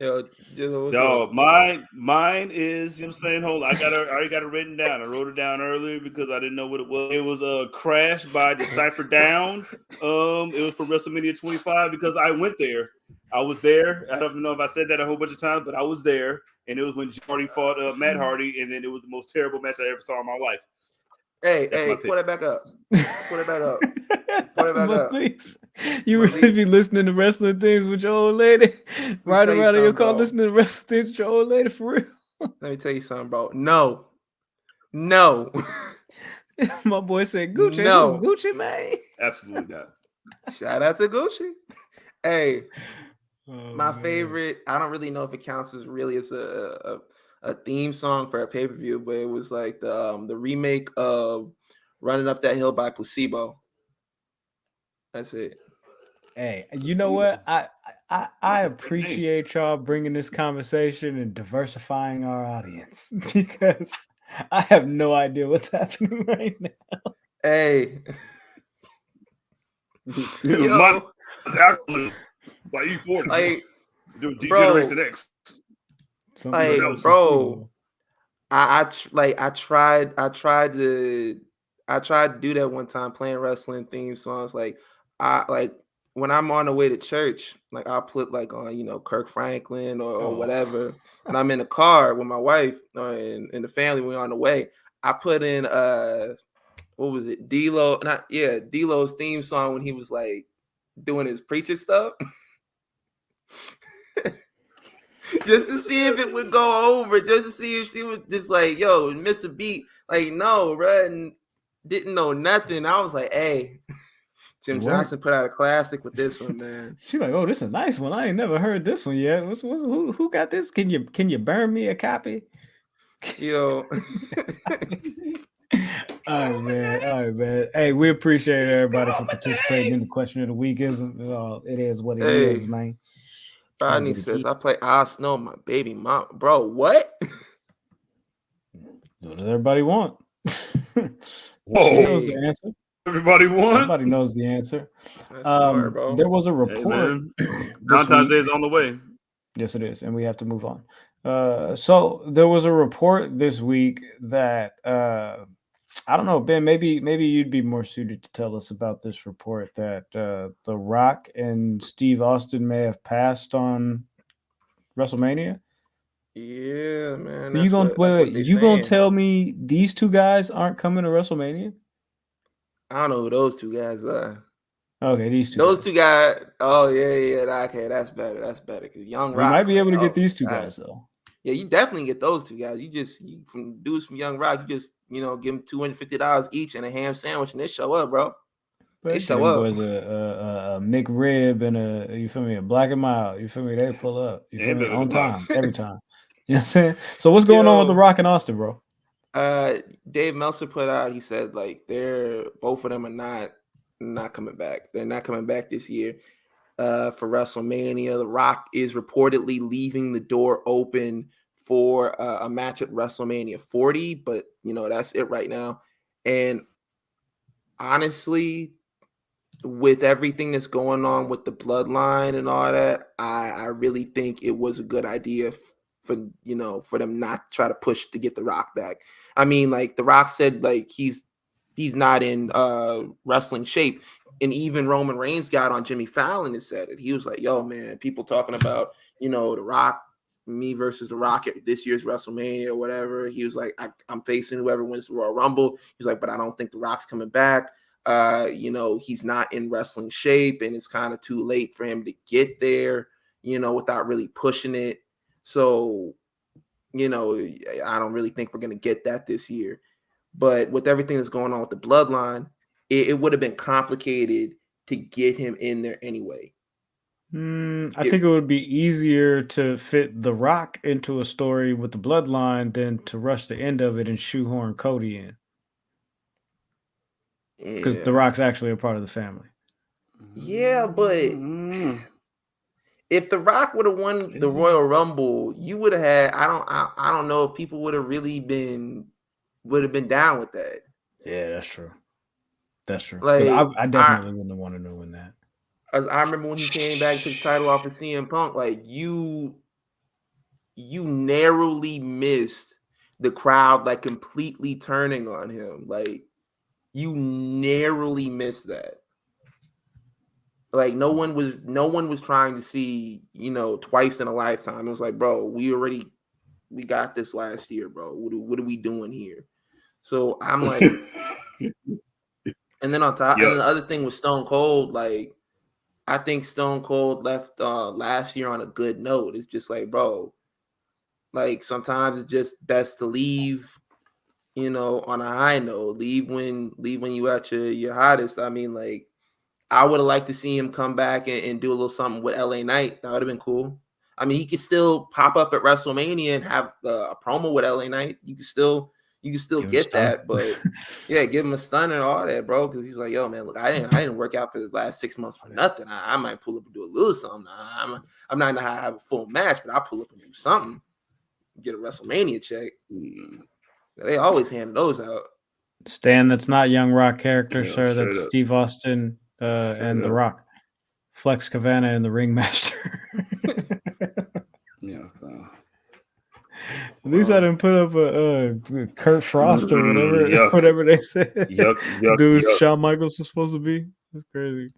Yo, Jizzle, what's mine is, you know what I'm saying? Hold on. I already got it written down. I wrote it down earlier because I didn't know what it was. It was a Crash by Decipher Down. It was for WrestleMania 25 because I went there. I was there. I don't know if I said that a whole bunch of times, but I was there. And it was when Hardy fought Matt Hardy, and then it was the most terrible match I ever saw in my life. Hey, put it back up. Put it back up. Put it back up. Please. You really be listening to wrestling things with your old lady? Right around in your car listening to wrestling things with your old lady for real? Let me tell you something, bro. No. My boy said Gucci. No. Gucci, man. Absolutely not. Shout out to Gucci. Hey, my favorite, I don't really know if it counts as really as a theme song for a pay-per-view, but it was like the remake of Running Up That Hill by Placebo. That's it. Hey, you know what? I appreciate y'all bringing this conversation and diversifying our audience because I have no idea what's happening right now. Hey. Yo. By E40. Like, Generation X. Like, bro, I tried to do that one time playing wrestling theme songs. Like when I'm on the way to church, like I'll put like on Kirk Franklin or whatever, and I'm in the car with my wife and the family. We're on the way. I put in what was it? D-Lo's theme song when he was like doing his preacher stuff. Just to see if it would go over, just to see if she was just like, yo, miss a beat. Like, no, bro, and didn't know nothing. I was like, hey, Jim Johnson put out a classic with this one, man. She's like, oh, this is a nice one. I ain't never heard this one yet. Who got this? Can you burn me a copy? Yo. All right, man. Hey, we appreciate everybody for participating in the question of the week. It is what it is, man. Rodney says, I play I Snow, my baby mom. Bro, what? What does everybody want? Whoa. She knows the answer. Everybody won. Somebody knows the answer. That's smart, bro. There was a Hey, report man. this Valentine's Day week. is on the way. Yes, it is, and we have to move on. So there was a report this week that I don't know, Ben. Maybe you'd be more suited to tell us about this report that The Rock and Steve Austin may have passed on WrestleMania. Yeah, man. You gonna That's what they you gonna saying. tell me these two guys aren't coming to WrestleMania? I don't know who those two guys are. Okay, these two. Those guys. two guys. Oh yeah. Okay, that's better. That's better because Young We Rock. might be able to like, get these two God. guys though. Yeah, you definitely get those two guys. You from dudes from Young Rock. You just give them $250 each and a ham sandwich, and they show up, bro. But They get show them up. boys a McRib and a Black and Mild. You feel me? They pull up. You feel me? On time, every time. You know what I'm saying? So what's going on with The Rock and Austin, bro? Dave Meltzer put out. He said like both of them are not coming back. They're not coming back this year. For WrestleMania, The Rock is reportedly leaving the door open for a match at WrestleMania 40, but that's it right now. And honestly, with everything that's going on with the bloodline and all that, I really think it was a good idea for them not to try to push to get The Rock back. I mean, like The Rock said, like he's not in wrestling shape. And even Roman Reigns got on Jimmy Fallon and said it. He was like, yo, man, people talking about, The Rock, me versus The Rock at this year's WrestleMania or whatever. He was like, I'm facing whoever wins the Royal Rumble. He's like, but I don't think The Rock's coming back. He's not in wrestling shape and it's kind of too late for him to get there, without really pushing it. So, I don't really think we're going to get that this year. But with everything that's going on with the bloodline, it would have been complicated to get him in there anyway. I think it would be easier to fit The Rock into a story with the bloodline than to rush the end of it and shoehorn Cody in. Because The Rock's actually a part of the family. Yeah, but if The Rock would have won the Royal Rumble, you would have had. I don't know if people would have been down with that. Yeah, that's true. That's true. Like I definitely wouldn't have wanted to win that. I remember when he came back, took the title off of CM Punk. Like you narrowly missed the crowd, like completely turning on him. Like you narrowly missed that. Like no one was trying to see, twice in a lifetime. It was like, bro, we got this last year, bro. What are we doing here? So I'm like, and then on top, and then the other thing was Stone Cold. Like, I think Stone Cold left last year on a good note. It's just like, bro, like sometimes it's just best to leave, on a high note. Leave when you at your hottest. I mean, like, I would have liked to see him come back and do a little something with LA Knight. That would have been cool. I mean, he could still pop up at WrestleMania and have a promo with LA Knight. You can still get that, but yeah, give him a stun and all that, bro. Because he's like, yo, man, look, I didn't work out for the last 6 months for nothing. I might pull up and do a little something. I'm not gonna have a full match, but I'll pull up and do something. Get a WrestleMania check. They always hand those out. Stan, that's not Young Rock character, sir. That's Steve Austin and The Rock. Flex Cavana and the Ringmaster. Yeah. At least I didn't put up a Kurt Frost or whatever they said. Dude, Shawn Michaels was supposed to be. That's crazy.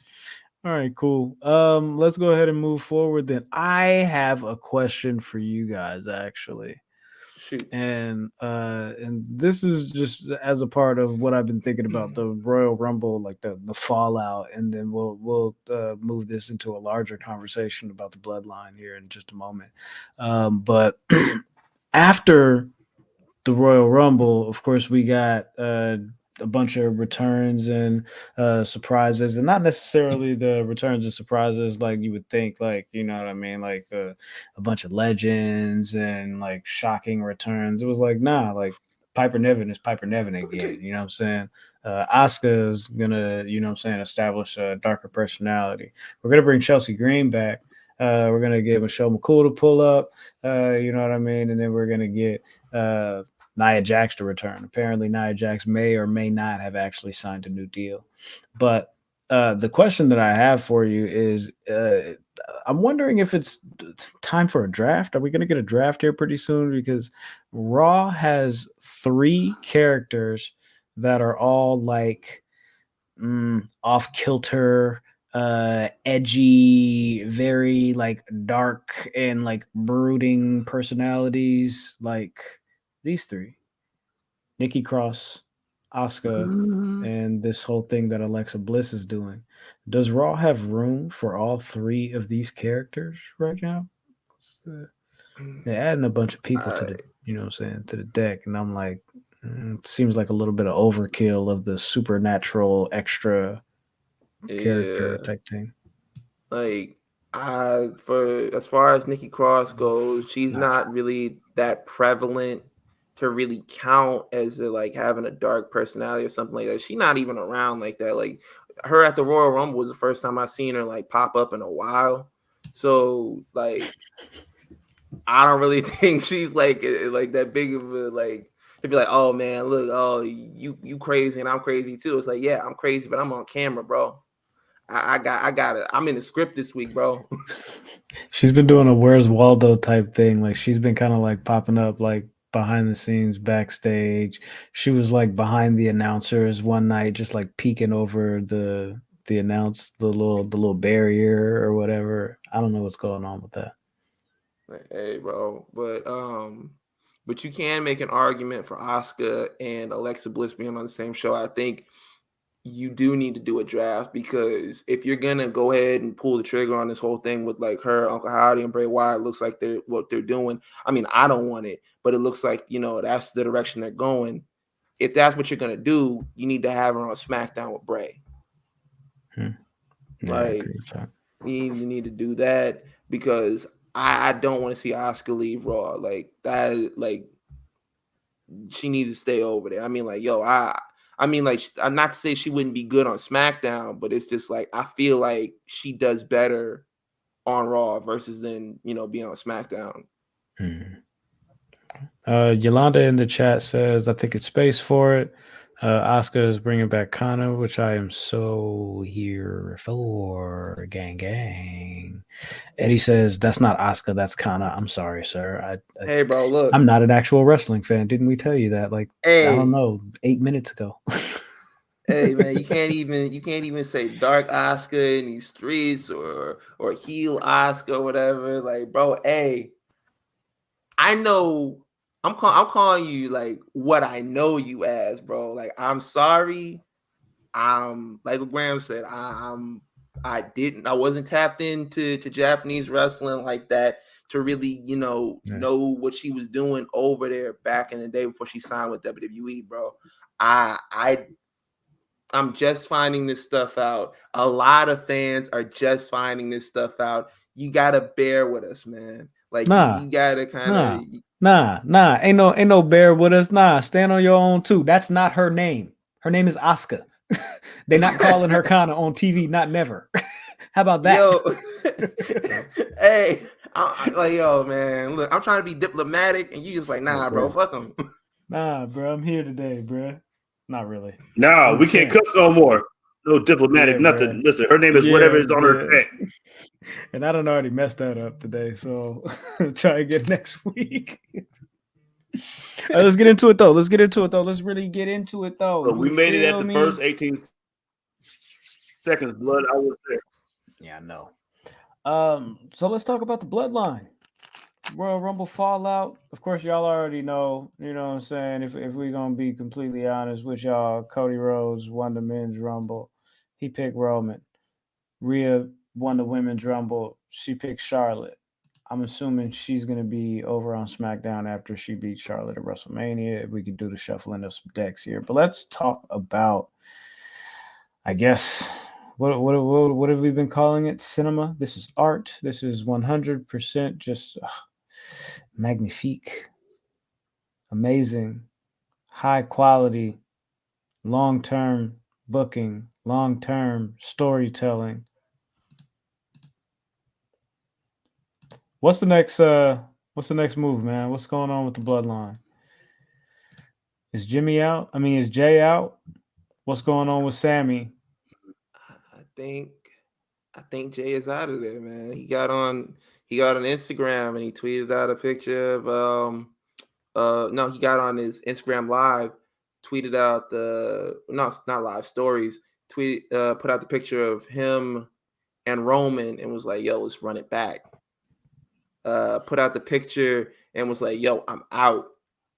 All right, cool. Let's go ahead and move forward then. I have a question for you guys, actually. Shoot. And this is just as a part of what I've been thinking about the Royal Rumble, like the fallout, and then we'll move this into a larger conversation about the bloodline here in just a moment. But after the Royal Rumble, of course, we got a bunch of returns and surprises, and not necessarily the returns and surprises like you would think, like, you know what I mean, like a bunch of legends and like shocking returns. It was like, nah, like Piper Niven is Piper Niven again. You know what I'm saying? Asuka is gonna, you know what I'm saying, establish a darker personality. We're gonna bring Chelsea Green back. We're gonna get Michelle McCool to pull up. You know what I mean? And then we're gonna get Nia Jax to return. Apparently, Nia Jax may or may not have actually signed a new deal. But the question that I have for you is, I'm wondering if it's time for a draft. Are we going to get a draft here pretty soon? Because Raw has 3 characters that are all like off kilter, edgy, very like dark and like brooding personalities, like these 3: Nikki Cross, Asuka, and this whole thing that Alexa Bliss is doing. Does Raw have room for all 3 of these characters right now? They're adding a bunch of people to the, you know what I'm saying, to the deck, and I'm like, it seems like a little bit of overkill of the supernatural extra character type thing. Like, for as far as Nikki Cross goes, she's not really that prevalent to really count as like having a dark personality or something like that. She's not even around like that. Like, her at the Royal Rumble was the first time I seen her like pop up in a while. So like, I don't really think she's like that big of a like to be like, oh man, look, oh you crazy and I'm crazy too. It's like, yeah, I'm crazy, but I'm on camera, bro. I got it. I'm in the script this week, bro. She's been doing a Where's Waldo type thing. Like, she's been kind of like popping up like behind the scenes backstage. She was like behind the announcers one night, just like peeking over the little barrier or whatever. I don't know what's going on with that. Like, hey, bro, but you can make an argument for Asuka and Alexa Bliss being on the same show. I think you do need to do a draft, because if you're gonna go ahead and pull the trigger on this whole thing with like her, Uncle Howdy, and Bray Wyatt, looks like what they're doing. I mean, I don't want it, but it looks like, that's the direction they're going. If that's what you're gonna do, you need to have her on SmackDown with Bray. Yeah, Like, you need to do that, because I don't want to see Asuka leave Raw. Like that, like she needs to stay over there. I mean, like, I mean, like, I'm not to say she wouldn't be good on SmackDown, but it's just like I feel like she does better on Raw versus being on SmackDown. Yolanda in the chat says, I think it's space for it. Asuka is bringing back Kana, which I am so here for. Gang, gang. Eddie says, that's not Asuka, that's Kana. I'm sorry, sir. Hey, bro, look. I'm not an actual wrestling fan. Didn't we tell you that? Like, I don't know, 8 minutes ago. Hey, man, you can't even say dark Asuka in these streets or heel Asuka or whatever. Like, bro, hey, I know I'm calling you like what I know you as, bro. Like, I'm sorry. Like what Graham said, I wasn't tapped into Japanese wrestling like that to really, know what she was doing over there back in the day before she signed with WWE, bro. I'm just finding this stuff out. A lot of fans are just finding this stuff out. You gotta bear with us, man. Like, you gotta kind of ain't no bear with us. Stand on your own too. That's not her name. Her name is Asuka. They're not calling her Kana on TV. Not never. How about that? Yo, hey, yo, man. Look, I'm trying to be diplomatic, and you just like, nah, bro, fuck them. Nah, bro, I'm here today, bro. Not really. Nah, we can't cuss no more. No diplomatic, nothing. Bro. Listen, her name is whatever is on her tag. And I done already messed that up today, so try again next week. All right, let's get into it though. Let's really get into it though. So we made it at the first 18 seconds. Blood, I was there. Yeah, I know. So let's talk about the Bloodline. Royal Rumble fallout. Of course, y'all already know, you know what I'm saying? If we're going to be completely honest with y'all, Cody Rhodes won the men's Rumble. He picked Roman. Rhea won the women's Rumble. She picked Charlotte. I'm assuming she's going to be over on SmackDown after she beat Charlotte at WrestleMania. We could do the shuffling of some decks here. But let's talk about, I guess, what have we been calling it? Cinema. This is art. This is 100% just magnifique, amazing, high quality, long-term booking, long-term storytelling. What's the next move, man? What's going on with the Bloodline? Is Jimmy out? I mean, is Jay out? What's going on with Sammy? I think Jay is out of there, man. He got on Instagram and he tweeted out a picture of no, he got on his Instagram live, tweeted out it's not live stories, put out the picture of him and Roman and was like, yo, let's run it back. Put out the picture and was like, yo, I'm out.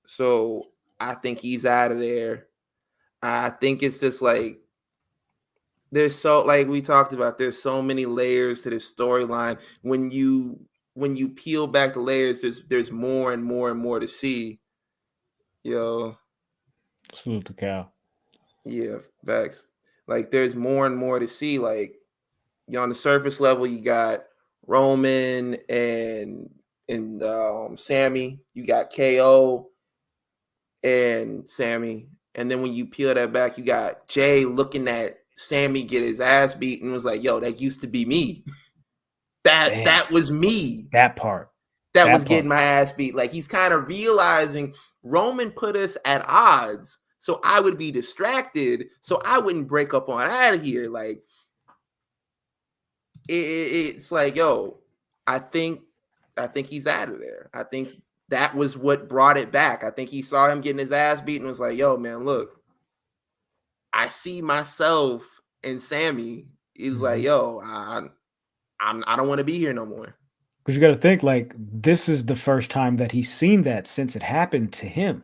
So I think he's out of there. I think it's just like there's like we talked about, there's so many layers to this storyline. When you peel back the layers, there's more and more and more to see. Yo. Salute the cow. Yeah, facts. Like there's more and more to see. Like on the surface level, you got Roman and Sammy. You got KO and Sammy. And then when you peel that back, you got Jay looking at Sammy get his ass beat and was like, yo, that used to be me. that was me. That part. That was getting my ass beat. Like he's kind of realizing Roman put us at odds, so I would be distracted, so I wouldn't break up on out of here. Like it's like, yo, I think he's out of there. I think that was what brought it back. I think he saw him getting his ass beat and was like, yo, man, look, I see myself in Sammy. He's like, yo, I don't want to be here no more. Because you got to think, like, this is the first time that he's seen that since it happened to him.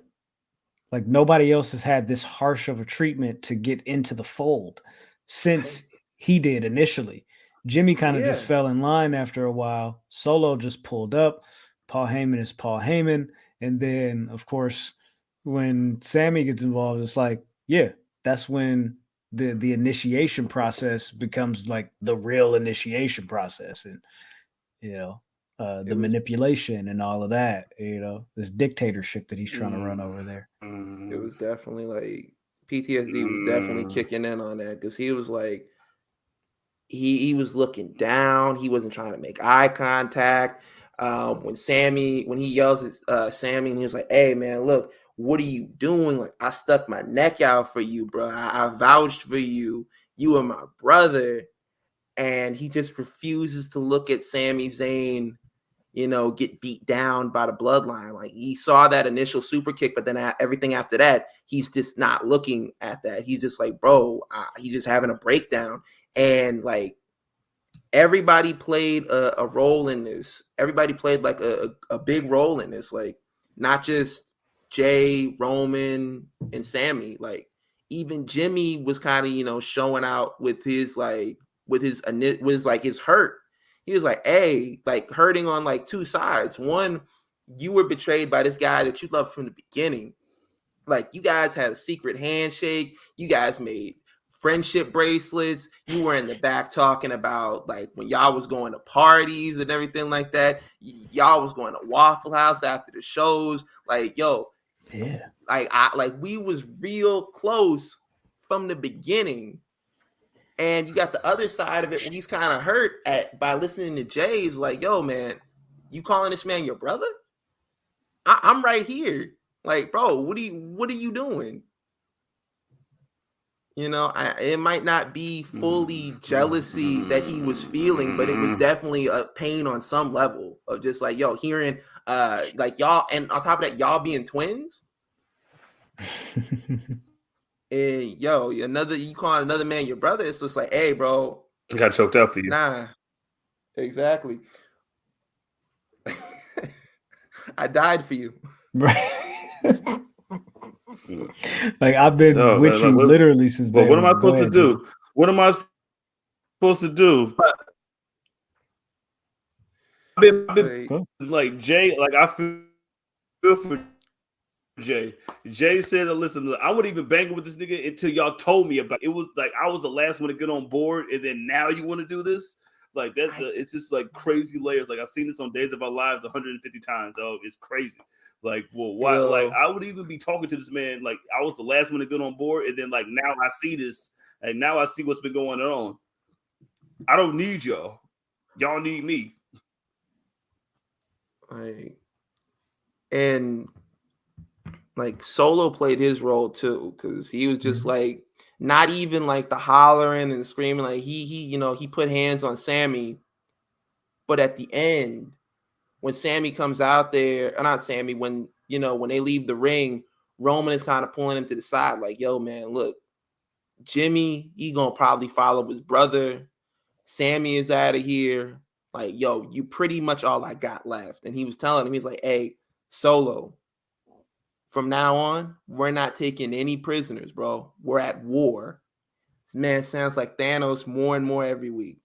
Like, nobody else has had this harsh of a treatment to get into the fold since he did initially. Jimmy kind of just fell in line after a while. Solo just pulled up. Paul Heyman is Paul Heyman. And then, of course, when Sammy gets involved, it's like, yeah, that's when the initiation process becomes like the real initiation process. And, you know, the manipulation and all of that, you know, this dictatorship that he's trying to run over there. It was definitely like PTSD was definitely kicking in on that because he was like, he was looking down. He wasn't trying to make eye contact. When he yells at Sammy and he was like, hey, man, look, what are you doing? Like, I stuck my neck out for you, bro. I vouched for you. You are my brother. And he just refuses to look at Sami Zayn, you know, get beat down by the Bloodline. Like he saw that initial super kick, but then everything after that, he's just not looking at that. He's just like, bro, he's just having a breakdown. And like everybody played a role in this. Everybody played like a big role in this. Like not just Jay, Roman, and Sammy. Like even Jimmy was kind of, you know, showing out with his hurt. He was like, hey, like hurting on like two sides. One, you were betrayed by this guy that you loved from the beginning. Like you guys had a secret handshake. You guys made friendship bracelets. You were in the back talking about like when y'all was going to parties and everything like that. Y'all was going to Waffle House after the shows. Like, yo, yeah, like we was real close from the beginning. And you got the other side of it when he's kind of hurt by listening to Jay's like, yo, man, you calling this man your brother? I'm right here. Like, bro, what are you doing? You know, it might not be fully jealousy that he was feeling, but it was definitely a pain on some level of just like, yo, hearing like y'all, and on top of that, y'all being twins. And yo, you calling another man your brother, it's just like, hey, bro, I got choked up for you. Nah, exactly. I died for you. Right. Like I've been with you literally since. But what am I supposed to do? What am I supposed to do? I've been like Jay. Like I feel for Jay. Jay said, listen, I wouldn't even bang with this nigga until y'all told me about it. It was like I was the last one to get on board, and then now you want to do this? Like that, it's just like crazy layers. Like I've seen this on Days of Our Lives 150 times. Oh, it's crazy. Like, well, why? Yo. Like I would even be talking to this man. Like I was the last one to get on board, and then like now I see this, and now I see what's been going on. I don't need y'all. Y'all need me. like Solo played his role too, because he was just like not even like the hollering and screaming. Like he put hands on Sami, but at the end, when Sami comes out there, or not Sami, when they leave the ring, Roman is kind of pulling him to the side, like, yo, man, look, Jimmy, he gonna probably follow his brother. Sami is out of here. Like, yo, you pretty much all I got left. And he was telling him, he's like, hey, Solo, from now on, we're not taking any prisoners, bro. We're at war. This man sounds like Thanos more and more every week.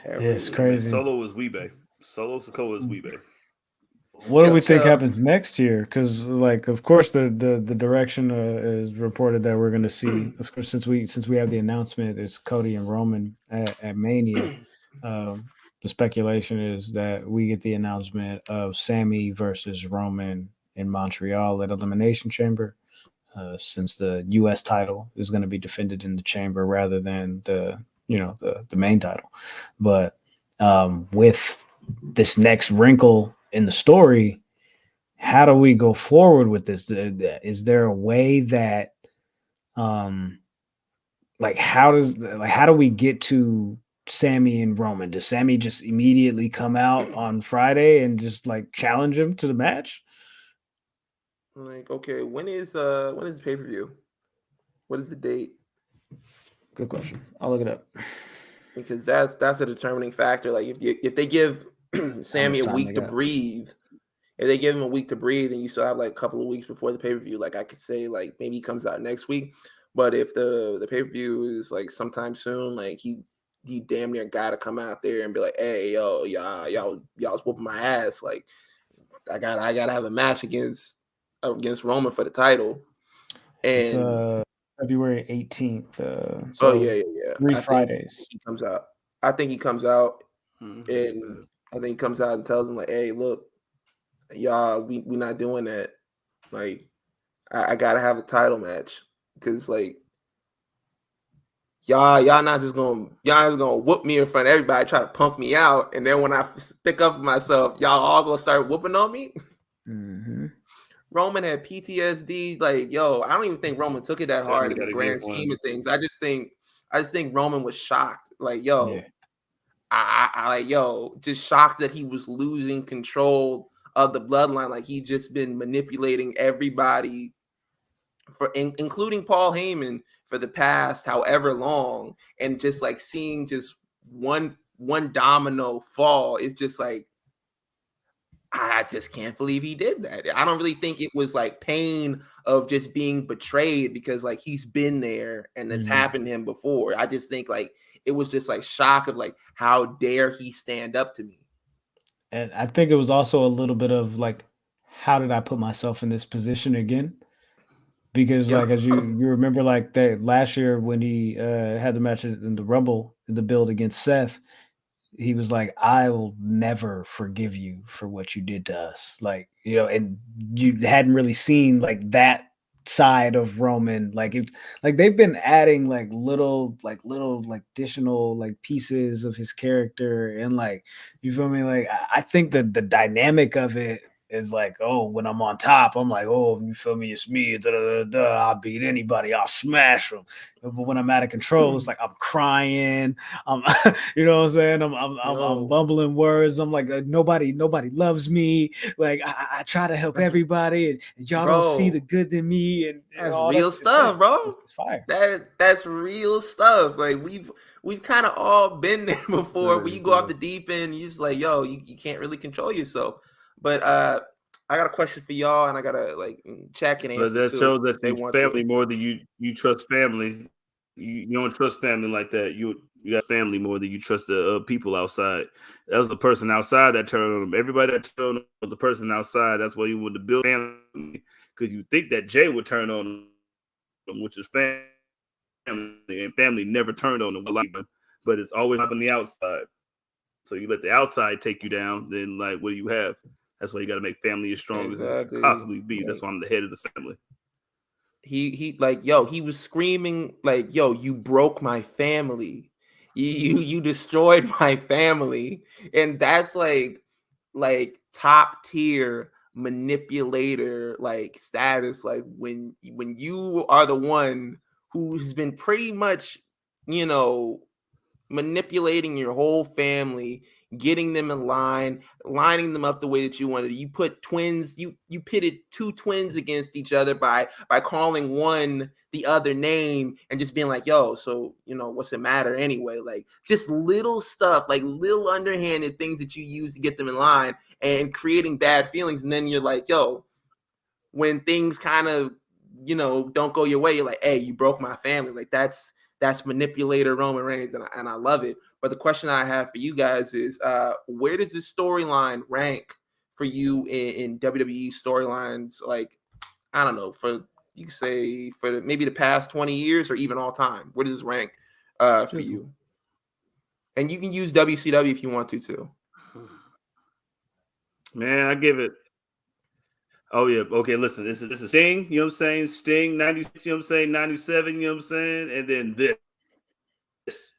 It's crazy. Solo is Weebay. Solo Sikoa is Weebay. What do we think happens next year? Because, like, of course, the direction is reported that we're going to see. Of course, since we have the announcement, it's Cody and Roman at Mania. The speculation is that we get the announcement of Sami versus Roman in Montreal at Elimination Chamber, since the U.S. title is going to be defended in the Chamber rather than the main title. But with this next wrinkle in the story, how do we go forward with this? Is there a way that how do we get to Sami and Roman? Does Sami just immediately come out on Friday and just like challenge him to the match? Like, okay, when is pay-per-view? What is the date? Good question. I'll look it up. Because that's a determining factor. Like if they give Sami a week to breathe, if they give him a week to breathe, and you still have like a couple of weeks before the pay-per-view, like I could say like maybe he comes out next week. But if the pay-per-view is like sometime soon, like he damn near gotta come out there and be like, hey, yo, y'all's whooping my ass. Like I gotta have a match against Roman for the title. And it's February 18th. So yeah. 3 Fridays. He comes out. I think he comes out, and I think he comes out and tells him like, "Hey, look, y'all, we not doing that. Like, I gotta have a title match because like y'all not just gonna whoop me in front of everybody, try to pump me out, and then when I stick up for myself, y'all all gonna start whooping on me." Mm-hmm. Roman had PTSD. Like, yo, I don't even think Roman took it that hard in the grand scheme of things. I just think Roman was shocked. Like, yo, yeah. I just shocked that he was losing control of the bloodline. Like, he just been manipulating everybody including Paul Heyman for the past however long, and just like seeing just one domino fall is just like, I just can't believe he did that. I don't really think it was like pain of just being betrayed because like he's been there and it's happened to him before. I just think like it was just like shock of like, how dare he stand up to me? And I think it was also a little bit of like, how did I put myself in this position again? Because like, as you remember, like that last year when he had the match in the Rumble in the build against Seth, he was like, I will never forgive you for what you did to us. Like, and you hadn't really seen like that side of Roman. Like it's like they've been adding like little additional like pieces of his character. And like, you feel me? Like, I think that the dynamic of it is like, oh, when I'm on top, I'm like, oh, you feel me? It's me. I'll beat anybody. I'll smash them. But when I'm out of control, it's like I'm crying. I'm, you know what I'm saying? I'm bumbling words. I'm like, nobody loves me. Like I try to help everybody, and y'all don't see the good in me. And that's real stuff, bro. It's fire. That's real stuff. Like we've kind of all been there before. When you go off the deep end, you're just like, yo, you can't really control yourself. But I got a question for y'all, and I gotta like check and answer. But that shows that you family more than you trust family. You don't trust family like that. You got family more than you trust the people outside. That was the person outside that turned on them. Everybody that turned on was the person outside. That's why you want to build family, because you think that Jay would turn on them, which is family, and family never turned on them. But it's always up on the outside. So you let the outside take you down, then like, what do you have? That's why you got to make family as strong as it can possibly be. That's why I'm the head of the family. He like, yo, he was screaming like, yo, you broke my family. You destroyed my family. And that's like top tier manipulator like status, like when you are the one who's been pretty much, manipulating your whole family, getting them in line, lining them up the way that you wanted. You put twins, you pitted two twins against each other by calling one the other name and just being like, yo, so what's it matter anyway? Like just little stuff, like little underhanded things that you use to get them in line and creating bad feelings. And then you're like, yo, when things kind of, don't go your way, you're like, hey, you broke my family. Like that's manipulator Roman Reigns, and I love it. But the question I have for you guys is, where does this storyline rank for you in WWE storylines? Like, I don't know, you could say for maybe the past 20 years or even all time. Where does this rank for you? And you can use WCW if you want to too. Man, I give it. Oh yeah, okay. Listen, this is Sting. You know what I'm saying? Sting 96. You know what I'm saying? 97. You know what I'm saying? And then this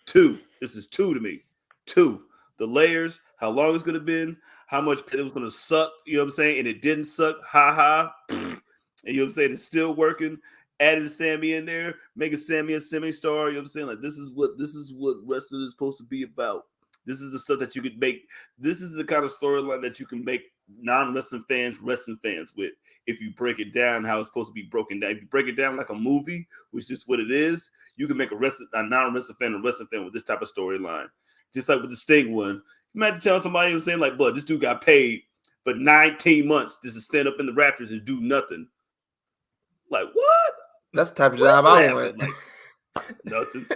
2. This is 2 to me. 2. The layers, how long it's gonna been, how much it was gonna suck. You know what I'm saying? And it didn't suck. Ha ha. And you know what I'm saying? It's still working. Added Sami in there, making Sami a semi-star. You know what I'm saying? Like this is what wrestling is supposed to be about. This is the stuff that you could make. This is the kind of storyline that you can make non-wrestling fans wrestling fans with. If you break it down how it's supposed to be broken down. If you break it down like a movie, which is what it is, you can make a non-wrestling fan a wrestling fan with this type of storyline. Just like with the Sting one. Imagine telling somebody who was saying like, "Blood, this dude got paid for 19 months just to stand up in the rafters and do nothing." Like what? That's the type of job I want. Like nothing.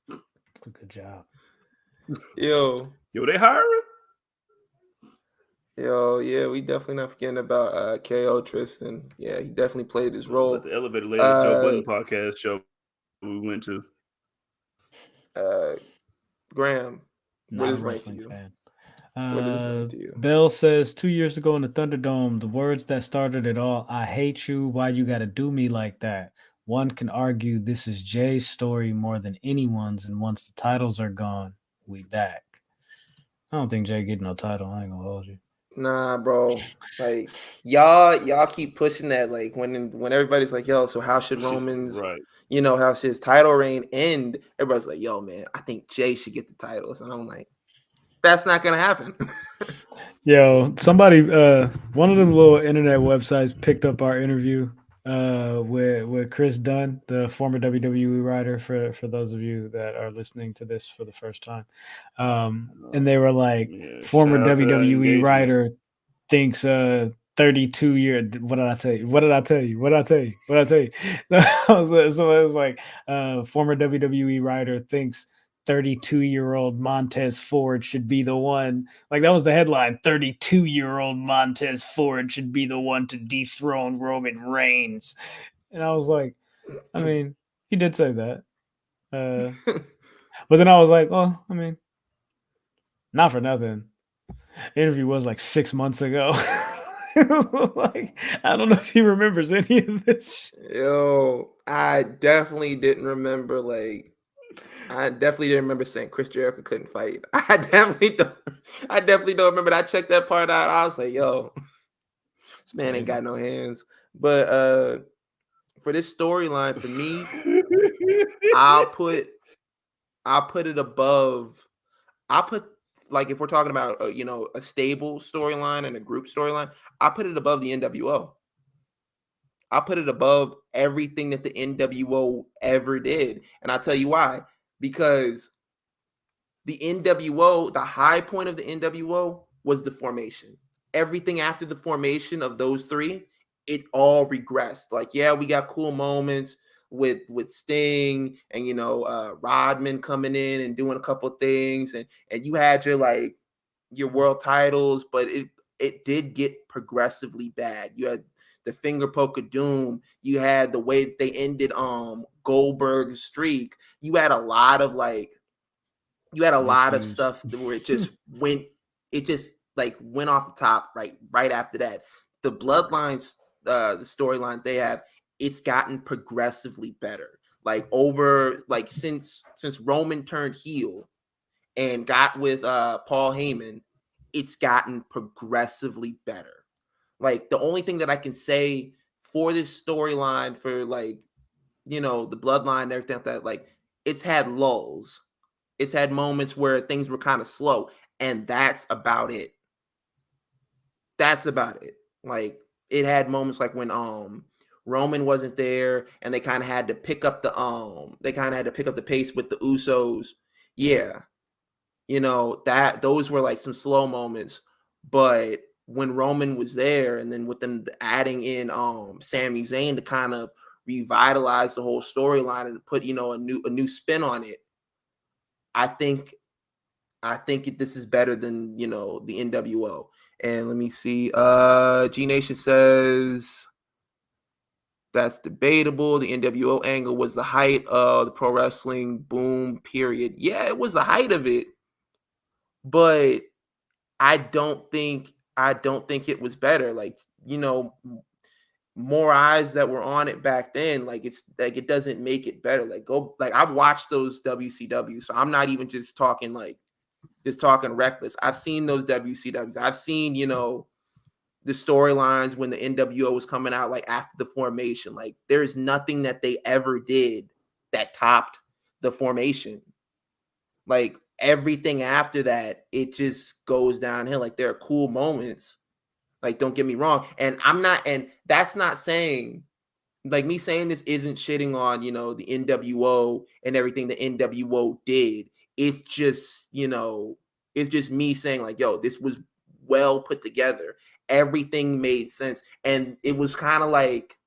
Good job. Yo, they hiring? Yo, yeah, we definitely not forgetting about KO Tristan. Yeah, he definitely played his role. At the Elevator Lady Joe Budden podcast show we went to. Graham, what is right to you? What is right to you? Bill says 2 years ago in the Thunderdome, the words that started it all, I hate you, why you gotta do me like that? One can argue this is Jay's story more than anyone's, and once the titles are gone, we back. I don't think Jay get no title. I ain't gonna hold you. Nah, bro. Like y'all keep pushing that. Like when everybody's like, yo, so how should Roman's, right? How should his title reign end? Everybody's like, yo, man, I think Jay should get the titles, and I'm like, that's not gonna happen. Yo, somebody, one of them little internet websites picked up our interview with Chris Dunn, the former WWE writer, for those of you that are listening to this for the first time. And they were like, former WWE writer thinks 32 year. What did I tell you? So it was like former WWE writer thinks 32-year-old Montez Ford should be the one. Like that was the headline. 32-year-old Montez Ford should be the one to dethrone Roman Reigns. And I was like, I mean, he did say that. But then I was like, oh, I mean, not for nothing. The interview was like 6 months ago. Like, I don't know if he remembers any of this. Yo, I definitely didn't remember. I definitely didn't remember saying Chris Jericho couldn't fight. I definitely don't remember that. I checked that part out. I was like, yo, this man ain't got no hands. But for this storyline, for me, I'll put it above. Like if we're talking about a stable storyline and a group storyline, I put it above the NWO. I put it above everything that the NWO ever did, and I'll tell you why. Because the NWO, the high point of the NWO was the formation. Everything after the formation of those three, it all regressed. Like, yeah, we got cool moments with Sting and Rodman coming in and doing a couple things, and you had your world titles, but it did get progressively bad. You had the finger poke of doom. You had the way they ended Goldberg's streak. You had a lot of stuff where it just went off the top right after that. The Bloodlines, the storyline they have, it's gotten progressively better. Since Roman turned heel and got with Paul Heyman, it's gotten progressively better. Like, the only thing that I can say for this storyline, for like, the bloodline and everything like that, like, it's had lulls. It's had moments where things were kind of slow, and that's about it. That's about it. Like, it had moments like when Roman wasn't there and they kind of had to pick up the pace with the Usos. Yeah. That those were like some slow moments, but when Roman was there, and then with them adding in Sami Zayn to kind of revitalize the whole storyline and put a new spin on it, I think this is better than the NWO. And let me see. G Nation says that's debatable. The NWO angle was the height of the pro wrestling boom period. Yeah, it was the height of it, but I don't think it was better. Like, more eyes that were on it back then. Like, it's like, it doesn't make it better. Like, I've watched those WCW, so I'm not even just talking reckless. I've seen those WCWs. I've seen, the storylines when the NWO was coming out, like after the formation. Like, there's nothing that they ever did that topped the formation. Like, everything after that, it just goes downhill. Like, there are cool moments. Like, don't get me wrong. And that's not saying, like, me saying this isn't shitting on, the NWO and everything the NWO did. It's just, it's just me saying, like, yo, this was well put together. Everything made sense. And it was kind of like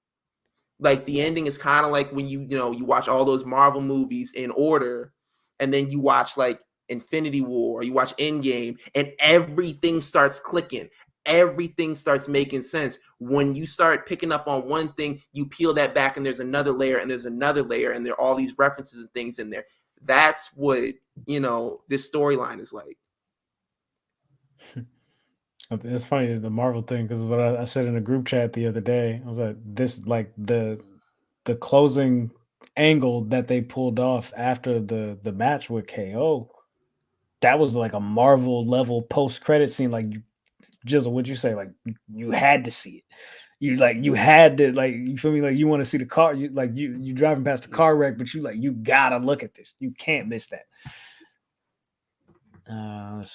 the ending is kind of like when you watch all those Marvel movies in order, and then you watch like Infinity War, or you watch Endgame, and everything starts clicking. Everything starts making sense. When you start picking up on one thing, you peel that back, and there's another layer, and there's another layer, and there are all these references and things in there. That's what, this storyline is like. It's funny, the Marvel thing, because what I said in a group chat the other day, I was like, this, like, the closing angle that they pulled off after the match with KO, that was like a Marvel level post credit scene. Like, Jizzle, what'd you say? Like, you had to see it. You had to, like, you feel me? Like, you want to see the car, you driving past the car wreck, but you gotta look at this. You can't miss that. Let's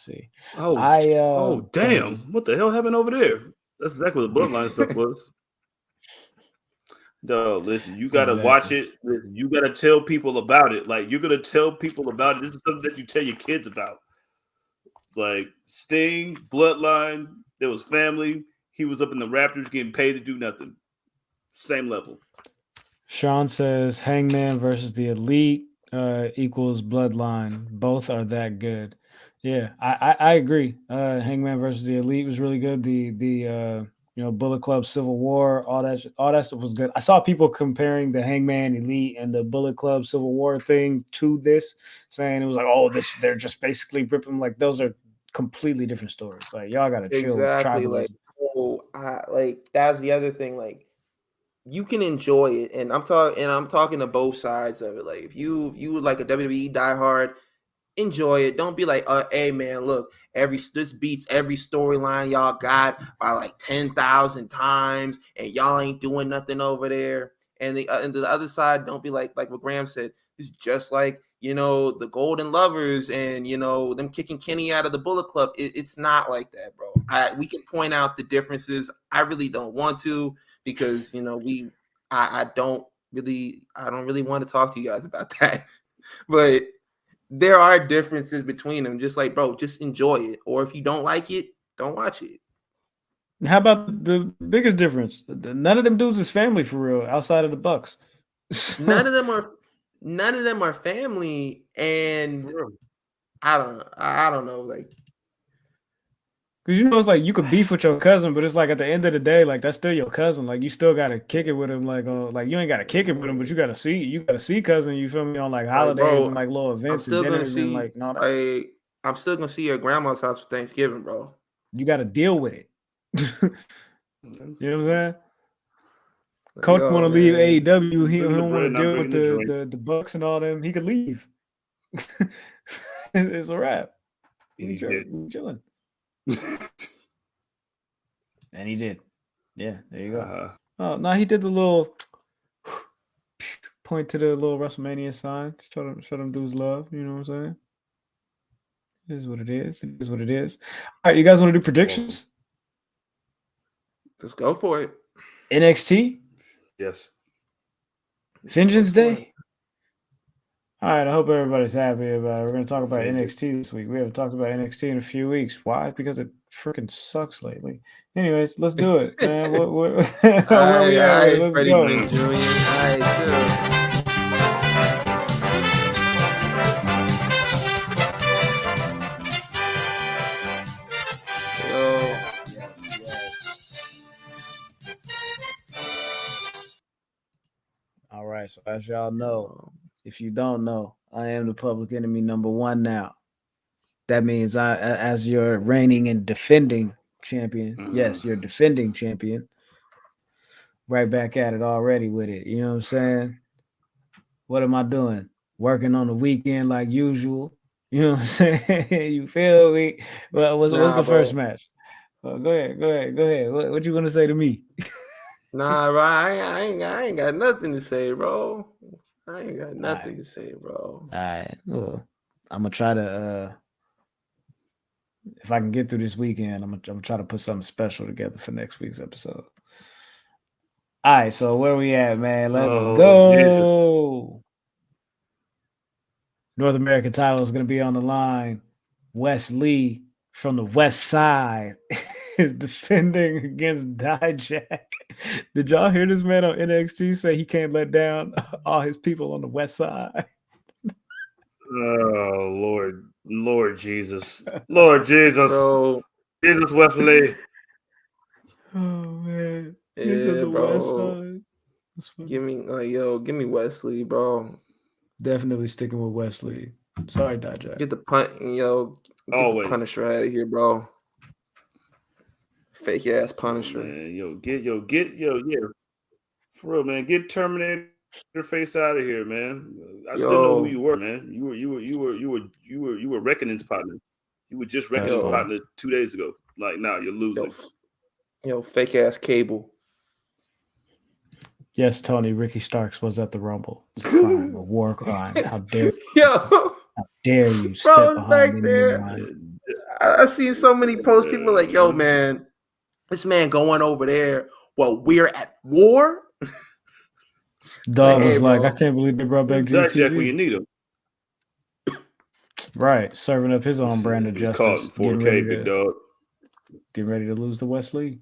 see. Oh, damn! What the hell happened over there? That's exactly what the bloodline stuff was. No, listen, you gotta watch it. Listen, you gotta tell people about it. Like, you're gonna tell people about it. This is something that you tell your kids about. Like, Sting, Bloodline, there was family. He was up in the Raptors getting paid to do nothing. Same level. Sean says Hangman versus the Elite equals Bloodline. Both are that good. Yeah, I agree. Hangman versus the Elite was really good. The Bullet Club Civil War, all that stuff was good. I saw people comparing the Hangman Elite and the Bullet Club Civil War thing to this, saying it was like, oh, they're just basically ripping. Like, those are completely different stories. Like, y'all gotta chill with tribalism. Like, that's the other thing. Like, you can enjoy it, and I'm talking to both sides of it. Like, if you like a WWE diehard, enjoy it. Don't be like, hey man, look, this beats every storyline y'all got by like 10,000 times, and y'all ain't doing nothing over there. And the other side, don't be like what Graham said. It's just like, the Golden Lovers and them kicking Kenny out of the Bullet Club. It's not like that, bro. We can point out the differences. I really don't want to, because I don't really want to talk to you guys about that. But there are differences between them. Just like, bro, just enjoy it. Or if you don't like it, don't watch it. How about the biggest difference? None of them dudes is family for real, outside of the Bucks. None of them are family, and I don't know, like, because it's like you could beef with your cousin, but it's like at the end of the day, like, that's still your cousin. Like, you still gotta kick it with him. Like you ain't gotta kick it with him, but you gotta see cousin. You feel me, on like holidays, bro, and like little events and dinners and like all that. I'm still gonna see your grandma's house for Thanksgiving, bro. You gotta deal with it. You know what I'm saying? Cody want to leave AEW. He don't want to deal with the Bucks and all them. He could leave. It's a wrap. We chilling. And he did. Yeah, there you go. Uh-huh. Oh, no, he did the little point to the little WrestleMania sign. Show them dudes love. You know what I'm saying? It is what it is. It is what it is. All right, you guys want to do predictions? Let's go for it. NXT Yes. Vengeance Day. All right, I hope everybody's happy about it. We're going to talk about NXT this week. We haven't talked about NXT in a few weeks. Why? Because it freaking sucks lately. Anyways, let's do it, man. Where we at? Alright, Let's Freddie go. Prinze Jr. Alright, chill. Yo. All right, so as y'all know, if you don't know, I am the public enemy number one now. That means as your reigning and defending champion, yes, you're defending champion. Right back at it already with it. You know what I'm saying? What am I doing? Working on the weekend like usual. You know what I'm saying? You feel me? Well, what's the first match? Go ahead. What you gonna say to me? Nah, bro, I ain't got nothing to say, bro. I ain't got nothing to say, bro. All right. Well, I'm gonna try to if I can get through this weekend, I'm gonna try to put something special together for next week's episode. All right, so where we at, man? Let's go. Jesus. North American title is gonna be on the line. Wes Lee from the West Side is defending against Dijak. Did y'all hear this man on NXT say he can't let down all his people on the West Side? Oh, Lord Jesus. Lord Jesus. Bro. Jesus Wesley. Oh, man. Yeah, bro. Give me Wesley, bro. Definitely sticking with Wesley. Sorry, Dijak. Get the the Punisher out of here, bro. Fake ass Punisher. Man, yeah. For real, man. Get Terminator face out of here, man. I still know who you were, man. You were Reckoning's partner. You were just Reckoning's partner 2 days ago. Like now you're losing. Yo, fake ass Cable. Yes, Tony, Ricky Starks was at the Rumble. It's a crime, a war crime. How dare How dare you step behind there. I seen so many posts, people like, yo, man, this man going over there while we're at war. Dog was like, I can't believe they brought back Jack when you need him. Right, serving up his own brand of justice. Getting ready to lose to Wesley.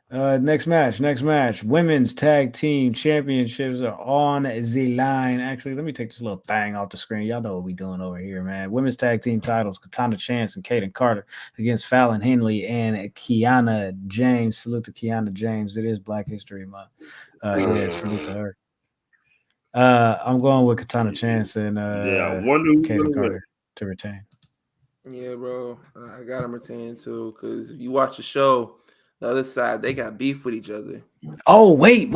Next match. Women's Tag Team Championships are on the line. Actually, let me take this little thing off the screen. Y'all know what we doing over here, man. Women's Tag Team titles, Katana Chance and Kaden Carter against Fallon Henley and Kiana James. Salute to Kiana James. It is Black History Month. Salute to her. I'm going with Katana Chance and Kaden Carter to retain. Yeah, bro. I got him retained too, because if you watch the show, the other side, they got beef with each other. Oh, wait.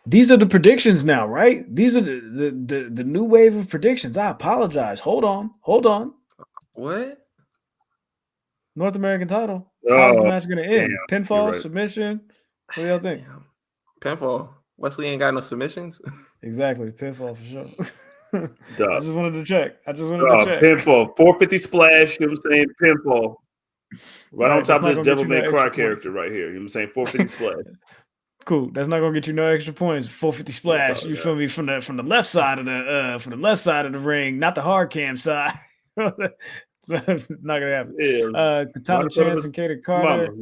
These are the predictions now, right? These are the new wave of predictions. I apologize. Hold on. What? North American title. How's the match going to end? Pinfall, submission? What do y'all think? Pinfall. Wesley ain't got no submissions. Exactly. Pinfall for sure. I just wanted to check. Pinfall. 450 splash. You know what I'm saying? Pinfall. Right on top of this Devil May Cry character right here. You know what I'm saying? 450 splash. Cool. That's not gonna get you no extra points. 450 splash. You feel me? From the left side of the ring, not the hard cam side. So it's not gonna happen. Yeah. Katana Chance and Kaden Carter.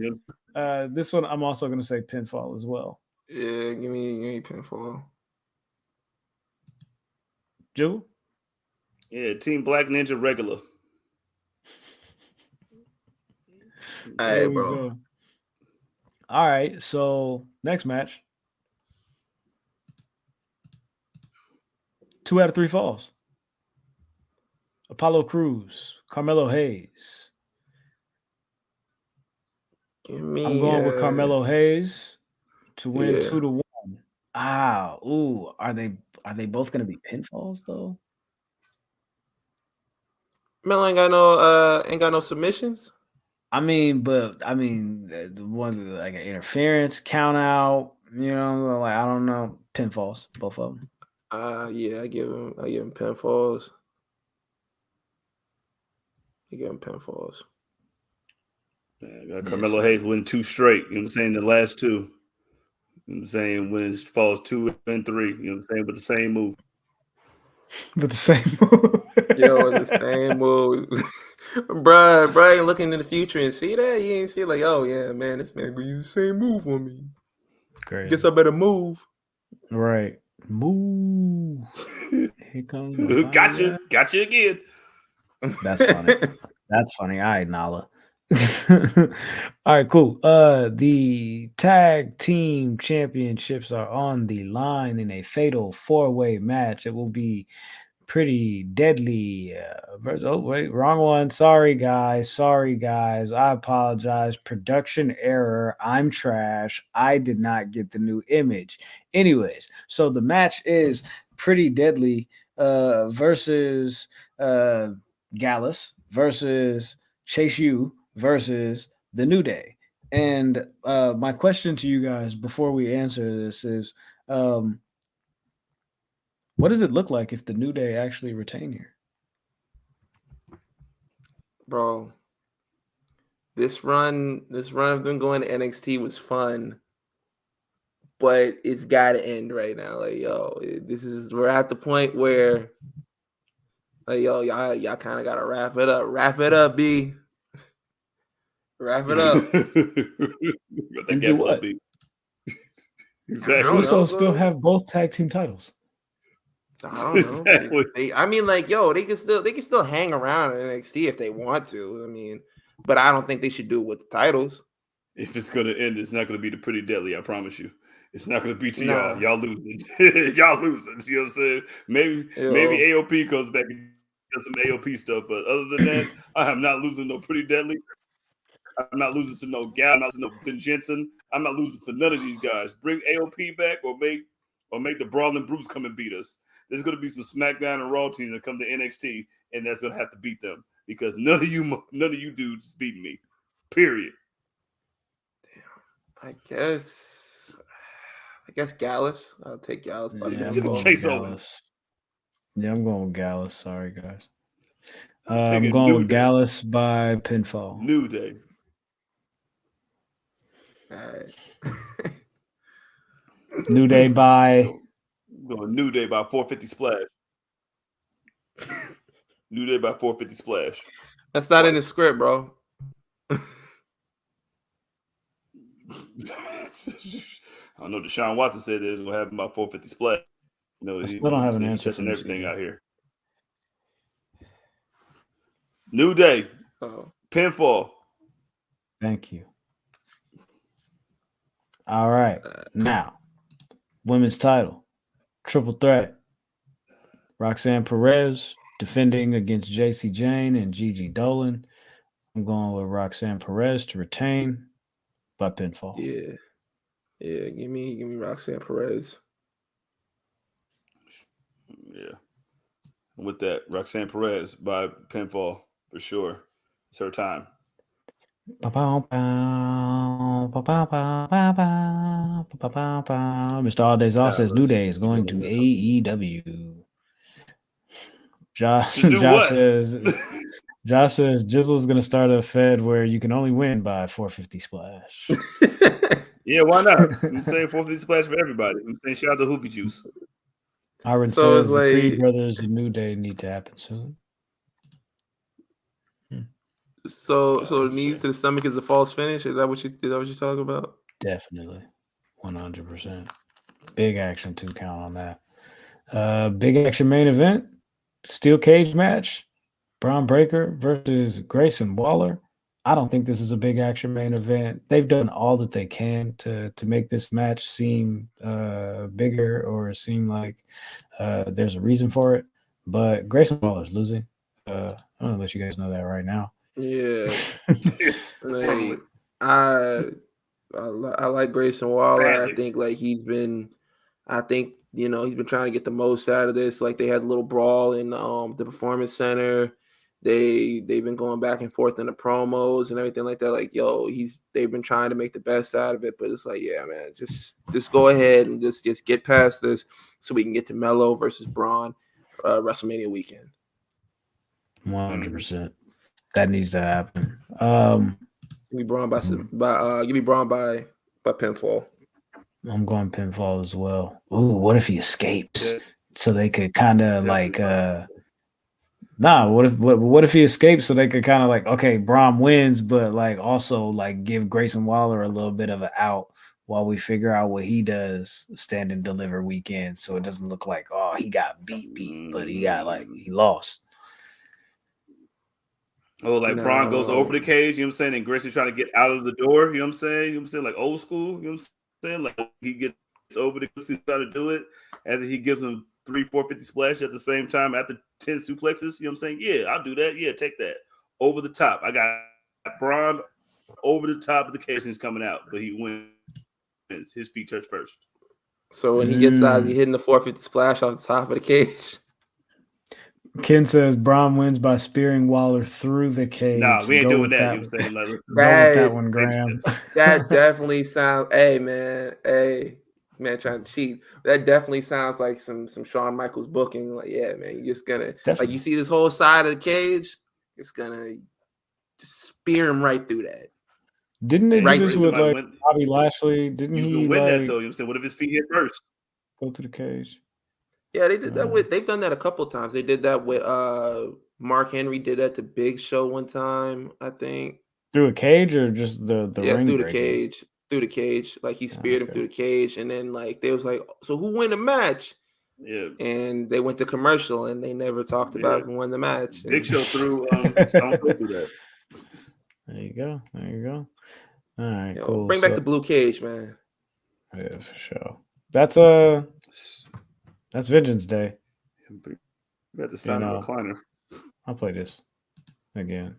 This one I'm also gonna say pinfall as well. Yeah, give me pinfall. Jizzle? Yeah, Team Black Ninja regular. All right, bro. Go. All right, so next match. 2 out of 3 falls. Apollo Crews, Carmelo Hayes. I'm going with Carmelo Hayes to win 2-1. Are they both going to be pinfalls though? Melo ain't got no submissions. the one like an interference count out. Like I don't know, pinfalls, both of them. Yeah, I give him pinfalls. Yeah, Carmelo sir. Hayes win 2 straight. You know what I'm saying? The last 2. You know what I'm saying? When it falls 2 and 3. You know what I'm saying? With the same move. With the same move. Yo, the same move. Bruh, ain't looking in the future and see that? You ain't see like, oh yeah, man, this man gonna use the same move on me. Crazy. Guess I better move. Right. Move. Here comes my Gotcha again. That's funny. That's funny. All right, Nala. All right, cool. The tag team championships are on the line in a fatal 4-way match. It will be pretty deadly. Oh, wait, wrong one. Sorry, guys. I apologize. Production error. I'm trash. I did not get the new image. Anyways, so the match is pretty deadly versus Gallus versus Chase U versus the New Day. And my question to you guys before we answer this is, what does it look like if the New Day actually retain here? Bro, this run of them going to NXT was fun, but it's got to end right now. Like, yo, we're at the point where, like, yo, y'all kind of gotta wrap it up. Wrap it up, B. Wrap it up. And do what? Exactly. Usos still have both tag team titles. I don't know. Exactly. They can still hang around in NXT if they want to. I mean, but I don't think they should do it with the titles. If it's gonna end, it's not gonna be the Pretty Deadly. I promise you. It's not gonna be to Nah. y'all. Y'all losing. Y'all losing. You know what I'm saying? Maybe AOP comes back and does some AOP stuff, but other than that, I am not losing no Pretty Deadly. I'm not losing to no Gal. I'm not losing to no Jensen. I'm not losing to none of these guys. Bring AOP back or make the Brawling Brutes come and beat us. There's going to be some SmackDown and Raw teams that come to NXT, and that's going to have to beat them because none of you dudes is beating me. Period. I guess Gallus. I'll take Gallus. Yeah, I'm going with Gallus. Yeah, I'm going with Gallus. Sorry, guys. I'm going with Gallus by pinfall. New Day. All right. New Day by... Going New Day by 450 splash. New Day by 450 splash. That's not in the script, bro. I don't know. Deshaun Watson said it was going to happen by 450 splash. I still don't have an answer for everything out here. New Day. Pinfall. Thank you. All right. Now, women's title. Triple threat. Roxanne Perez defending against JC Jane and Gigi Dolan. I'm going with Roxanne Perez to retain by pinfall. Yeah. Give me Roxanne Perez. Yeah. With that, Roxanne Perez by pinfall for sure. It's her time. Mr. All Days Off says New Day is going to AEW. Josh says Jizzle's going to start a Fed where you can only win by 450 splash. Yeah, why not? I'm saying 450 splash for everybody. I'm saying shout out to Hoopy Juice. Iron says the Creed Brothers and New Day need to happen soon. So the knees to the stomach is a false finish. Is that what you're talking about? Definitely, 100%. Big action 2 count on that. Big action main event, steel cage match, Braun Breaker versus Grayson Waller. I don't think this is a big action main event. They've done all that they can to make this match seem bigger or seem like there's a reason for it. But Grayson Waller's losing. I'm gonna let you guys know that right now. Yeah, like I like Grayson Waller. I think like he's been trying to get the most out of this. Like they had a little brawl in the Performance Center. they've been going back and forth in the promos and everything like that. Like, yo, they've been trying to make the best out of it, but it's like, yeah, man, just go ahead and just get past this so we can get to Melo versus Braun WrestleMania weekend. 100%. That needs to happen. Give me Braun by pinfall. I'm going pinfall as well. Ooh, what if he escapes? Yeah. So they could kind of like what if he escapes so they could kind of like, okay, Braun wins, but like also like give Grayson Waller a little bit of an out while we figure out what he does stand and deliver weekend, so it doesn't look like, oh, he got beat, but he lost. Oh, like Braun goes over the cage, you know what I'm saying, and Grayson trying to get out of the door, you know what I'm saying? You know what I'm saying? Like old school, you know what I'm saying? Like he gets over the cage, he's trying to do it, and then he gives him 450 splash at the same time after 10 suplexes, you know what I'm saying? Yeah, I'll do that. Yeah, take that. Over the top. I got Braun over the top of the cage and he's coming out, but he wins. His feet touch first. So when he gets out, he hitting the 450 splash off the top of the cage. Ken says Braun wins by spearing Waller through the cage. Nah, we ain't doing that. You know what I'm saying? Like, go with that one, Graham. That definitely sounds. Hey, man, trying to cheat. That definitely sounds like some Shawn Michaels booking. Like, yeah, man, you're just gonna like you see this whole side of the cage. It's gonna just spear him right through that. Didn't they do this with like Bobby Lashley? Didn't he win like, that though? You know what I'm saying? What if his feet hit first? Go to the cage. Yeah, they did that with. They've done that a couple of times. They did that with Mark Henry. Did that to Big Show one time, I think. Through a cage or just the ring? Through the cage. Through the cage. Like he speared him through the cage, and then like they was like, so who won the match? Yeah. And they went to commercial, and they never talked about who won the match. Big Show through Stone Cold through that. There you go. All right, cool. Bring back the blue cage, man. Yeah, for sure. That's Vengeance Day. You got the sound of a recliner. I'll play this again.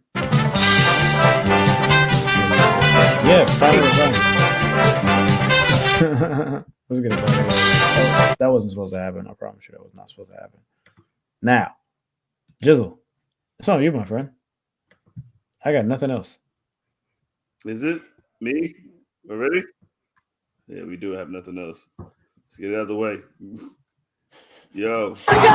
Yeah, start recliner. Let's get it back. That wasn't supposed to happen. I promise you that was not supposed to happen. Now, Jizzle, it's on you, my friend. I got nothing else. Is it me already? Yeah, we do have nothing else. Let's get it out of the way. Yo. Holy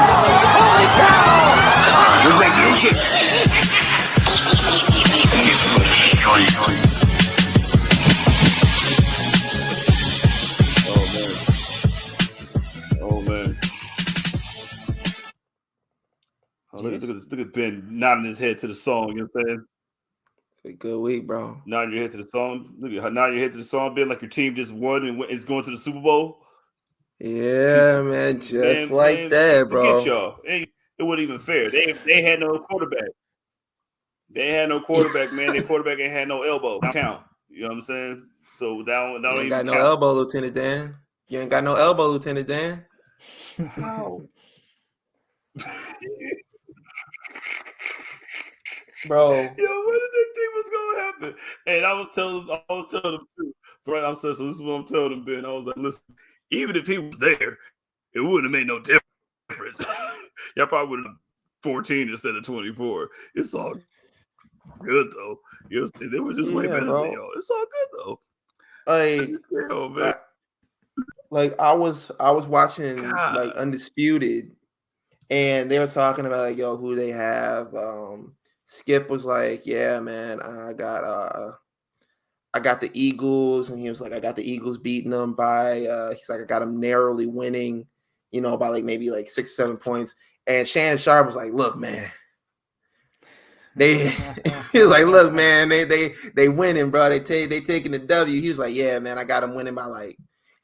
Oh man. Oh, look at Ben nodding his head to the song, you know what I'm saying? It's a good week, bro. Nodding your head to the song. Look at how nodding your head to the song, Ben, like your team just won and is going to the Super Bowl. Yeah, man, that, bro. Forget y'all. It wasn't even fair. They had no quarterback. They had no quarterback, man. Their quarterback ain't had no elbow. Count. You know what I'm saying? So that don't even got count. No elbow, Lieutenant Dan. You ain't got no elbow, Lieutenant Dan. How? Bro. Yo, what did they think was gonna happen? And I was telling them too. Right, so this is what I'm telling them, Ben. I was like, listen, even if he was there, it wouldn't have made no difference. Y'all probably would have 14 instead of 24. It's all good though. They were just way better than y'all. It's all good though. Like I was watching like Undisputed, and they were talking about like, yo, who they have. Skip was like, yeah, man, I got the Eagles, and he was like, I got the Eagles beating them by he's like, I got them narrowly winning, by like maybe like 6 or 7 points. And Shannon Sharp was like, look, man, he was like, look, man, they winning, bro. They taking the W. He was like, yeah, man, I got them winning by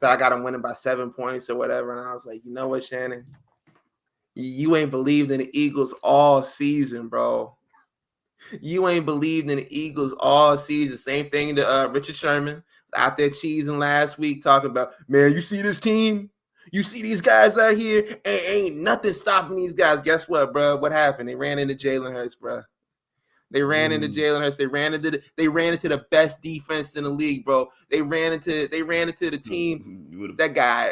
I got them winning by 7 points or whatever. And I was like, you know what, Shannon, you ain't believed in the Eagles all season, bro. You ain't believed in the Eagles all season. Same thing to Richard Sherman out there cheesing last week, talking about, man, you see this team? You see these guys out here? Ain't nothing stopping these guys. Guess what, bro? What happened? They ran into Jalen Hurts, bro. They ran into Jalen Hurts. They ran into the best defense in the league, bro. They ran into the team that got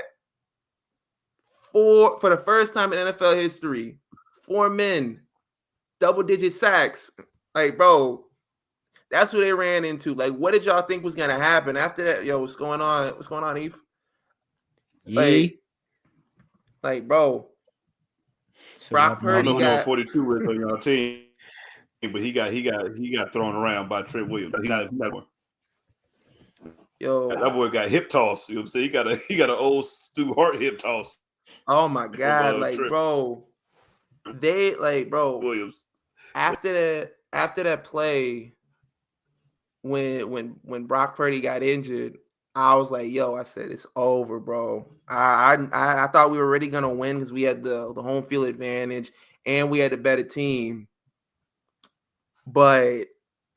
for the first time in NFL history, 4 men double-digit sacks. Like, bro, that's what they ran into. Like, what did y'all think was gonna happen after that? Yo, what's going on? What's going on, Eve? Like, bro, Brock I don't Purdy know who number got 42 is on your team, but he got thrown around by Trent Williams. He not one. yo. That boy got hip toss. You know what I'm saying? He got an old Stu Hart hip toss. Oh my God, like, Trent bro, Williams. after that play when Brock Purdy got injured, I was like, yo, I said it's over, bro. I thought we were already gonna win because we had the home field advantage and we had a better team. But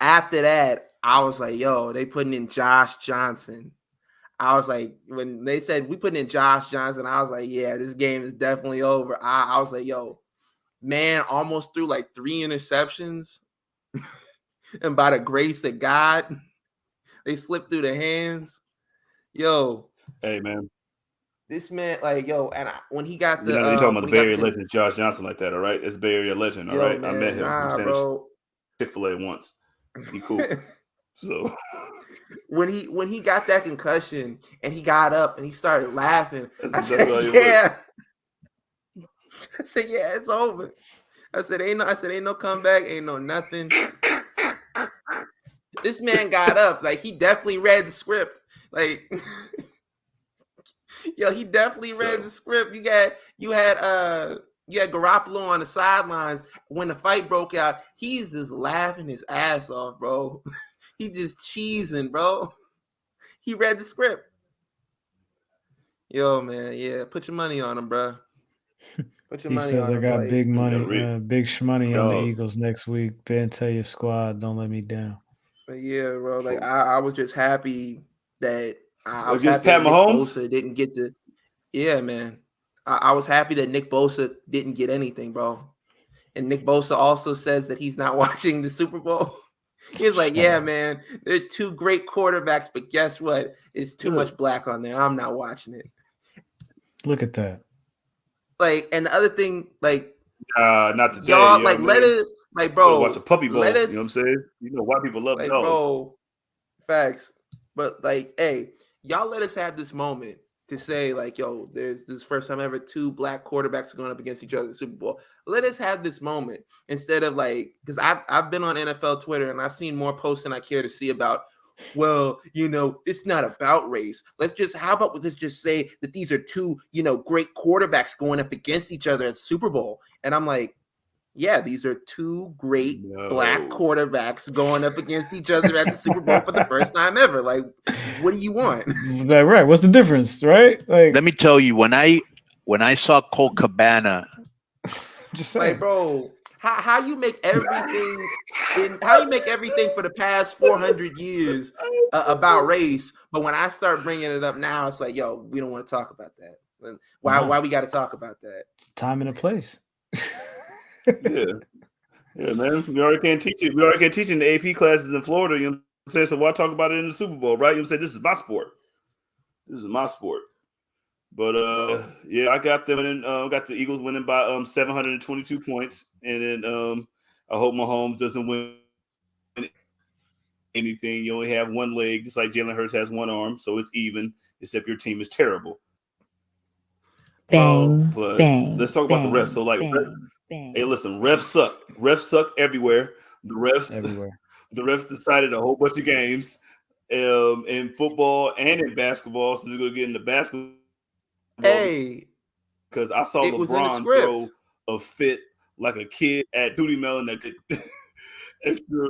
after that, I was like, yo, they putting in Josh Johnson. I was like, when they said we putting in Josh Johnson, I was like, yeah, this game is definitely over. I was like, yo, man, almost threw like 3 interceptions. And by the grace of God, they slipped through the hands. Yo, Hey man, this man, like, yo, and when he got the, you're talking about the Bay Area the, legend Josh Johnson like that, all right? It's Bay Area legend, all yo, right? man, I met him. nah, I'm bro. Chick-fil-A once. He cool. So when he got that concussion and he got up and he started laughing, I said, exactly yeah. I said, yeah, it's over. I said, ain't no comeback, ain't no nothing. This man got up, like he definitely read the script. Like, yo, he definitely read the script. You had Garoppolo on the sidelines when the fight broke out. He's just laughing his ass off, bro. He just cheesing, bro. He read the script. Yo, man, yeah, put your money on him, bro. Put your He money says on I him. got Like, big money, big shmoney on the Dog. Eagles next week. Ben, tell your squad, don't let me down. but yeah, bro. Like, I was just happy that I was Against happy that Pat Nick Mahomes? Bosa didn't get to. Yeah, man. I was happy that Nick Bosa didn't get anything, bro. And Nick Bosa also says that he's not watching the Super Bowl. He's like, yeah, man, they're 2 great quarterbacks, but guess what? It's too much black on there. I'm not watching it. Look at that. Like, and the other thing, like, not today, y'all, like, let it, like, bro, watch a puppy bowl. let us, You know what I'm saying? You know, white people love like, dogs. bro, facts. But like, hey, y'all let us have this moment to say, like, yo, there's this first time ever 2 black quarterbacks going up against each other in the Super Bowl. Let us have this moment instead of like, because I've been on NFL Twitter and I've seen more posts than I care to see about, well, you know, it's not about race. Let's just say that these are 2, you know, great quarterbacks going up against each other at the Super Bowl. And I'm like, yeah, these are 2 great black quarterbacks going up against each other at the Super Bowl for the first time ever. Like, what do you want? Like, right. What's the difference, right? Like, let me tell you, when I saw Colt Cabana, just saying. Like, bro, how you make everything for the past 400 years about race, but when I start bringing it up now, it's like, yo, we don't want to talk about that. Why we got to talk about that? It's time and a place. Yeah, man. We already can't teach it. We already can't teach it in the AP classes in Florida. You know what I'm saying? So why talk about it in the Super Bowl, right? You know what I'm saying? This is my sport. This is my sport. But yeah, I got them winning. Got the Eagles winning by 722 points, and then I hope Mahomes doesn't win anything. You only have one leg, just like Jalen Hurts has one arm, so it's even. Except your team is terrible. Bang, But bang. let's talk about the refs. So, like, hey, listen, refs suck. Refs suck everywhere. The refs everywhere. The refs decided a whole bunch of games in football and in basketball. So they're gonna get into basketball. Hey, because I saw LeBron throw a fit like a kid at Tootie Mellon that could extra.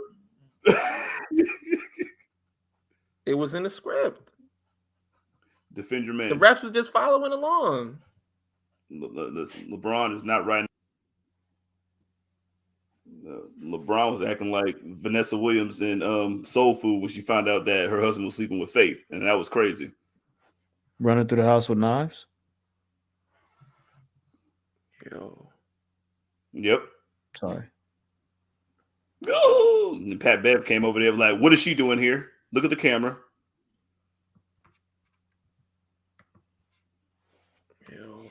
It was in the script. Defend your man. The refs was just following along. Listen, LeBron is not right. LeBron was acting like Vanessa Williams in Soul Food when she found out that her husband was sleeping with Faith, and that was crazy. Running through the house with knives? Yo. Yep. Sorry. Oh, and Pat Bev came over there like, what is she doing here? Look at the camera. Yo.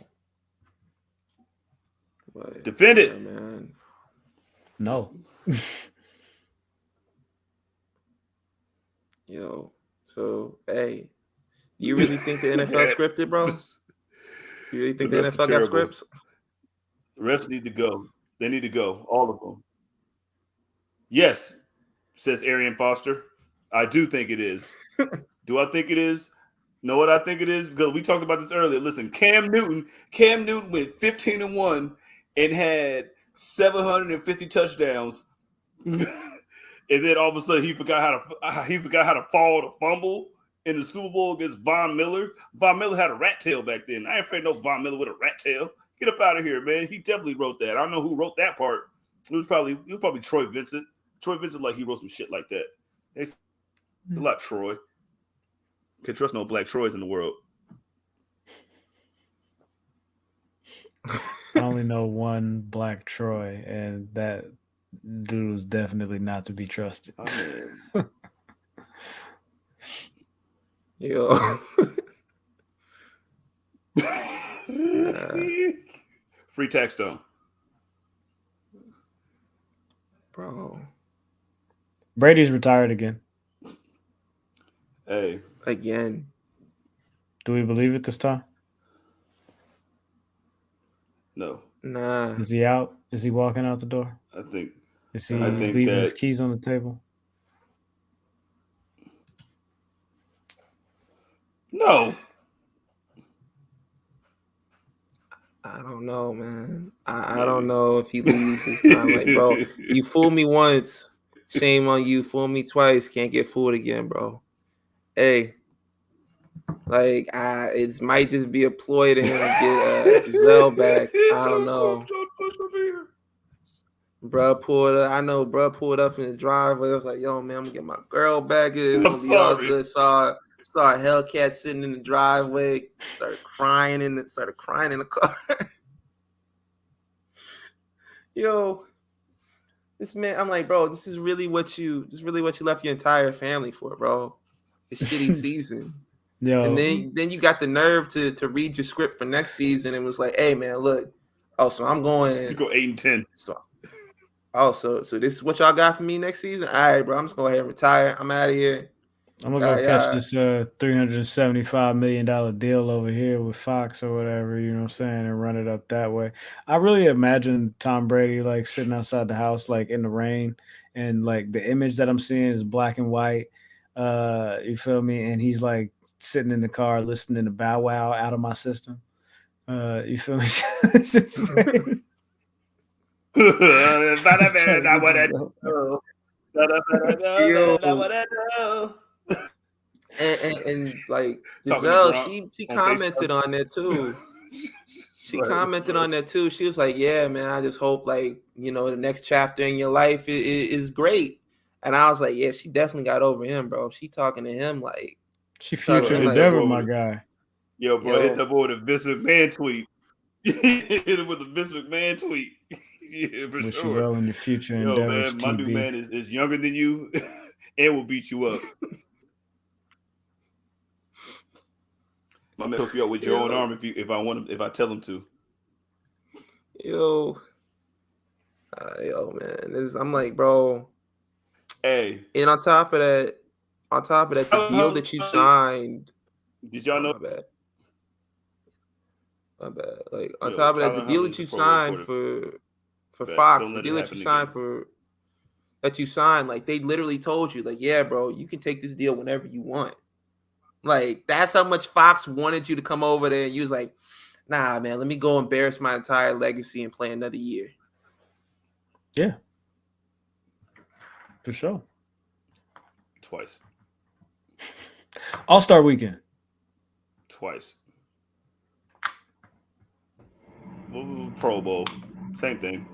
But, Defend it. man. No. Yo, so hey, you really think the NFL scripted, bro? You really think the refs are NFL got terrible. scripts? The refs need to go. They need to go. All of them. Yes, says Arian Foster. I do think it is. Do I think it is? Know what I think it is? Because we talked about this earlier. Listen, Cam Newton went 15-1 and had 750 touchdowns. And then all of a sudden he forgot how to fall to fumble in the Super Bowl against Von Miller. Von Miller had a rat tail back then. I ain't afraid no Von Miller with a rat tail. Get up out of here, man. He definitely wrote that. I don't know who wrote that part. It was probably Troy Vincent. Troy Vincent, like, he wrote some shit like that. Thanks a lot, Troy. Can't trust no black Troys in the world. I only know one Black Troy, and that dude was definitely not to be trusted. Oh, man. Yo. Free tax stone. Bro. Brady's retired again. Hey. Again. Do we believe it this time? No. Nah. Is he out? Is he walking out the door? I think Is he I think leaving his that- keys on the table? No. I don't know, man. I don't know if he leaves this time. Like, bro, you fooled me once. Shame on you. Fool me twice. Can't get fooled again, bro. Hey. Like, it might just be a ploy to him to get Giselle back. I don't know. Bruh pulled up. I know bruh pulled up in the driveway. I was like, yo, man, I'm gonna get my girl back. It's gonna be all good. Saw a Hellcat sitting in the driveway. Started crying in the car. Yo, this man, I'm like, bro, this is really what you left your entire family for, bro. It's shitty season. Yo. And then you got the nerve to read your script for next season and was like, hey man, look. Oh, so I'm going to go 8-10. So this is what y'all got for me next season? All right, bro. I'm just going to go ahead and retire. I'm out of here. I'm gonna go catch this $375 million deal over here with Fox or whatever, you know what I'm saying, and run it up that way. I really imagine Tom Brady like sitting outside the house, like in the rain, and like the image that I'm seeing is black and white. You feel me? And he's like sitting in the car listening to Bow Wow Out of My System. You feel me? And like Giselle, she commented on that too. She commented on that too. She was like, "Yeah, man, I just hope like the next chapter in your life is great." And I was like, "Yeah, she definitely got over him, bro. She talking to him like she future endeavor, my guy." Yo, bro, hit that boy with a Vince McMahon tweet. Hit it with a Vince McMahon tweet. Yeah, for Wish sure. you well in your future endeavors, man, my new man is younger than you and will beat you up. My man hook you up with your own arm if I tell him to. Yo, man, I'm like, bro. Hey, and on top of that, the deal that you signed. Did y'all know? My bad. Like on top of that, the deal that you signed for Fox, the deal that you signed, like they literally told you, like, yeah, bro, you can take this deal whenever you want. Like that's how much Fox wanted you to come over there, and you was like, nah, man, let me go embarrass my entire legacy and play another year. Yeah, for sure. Twice. All-Star Weekend. Twice. Pro Bowl. Same thing.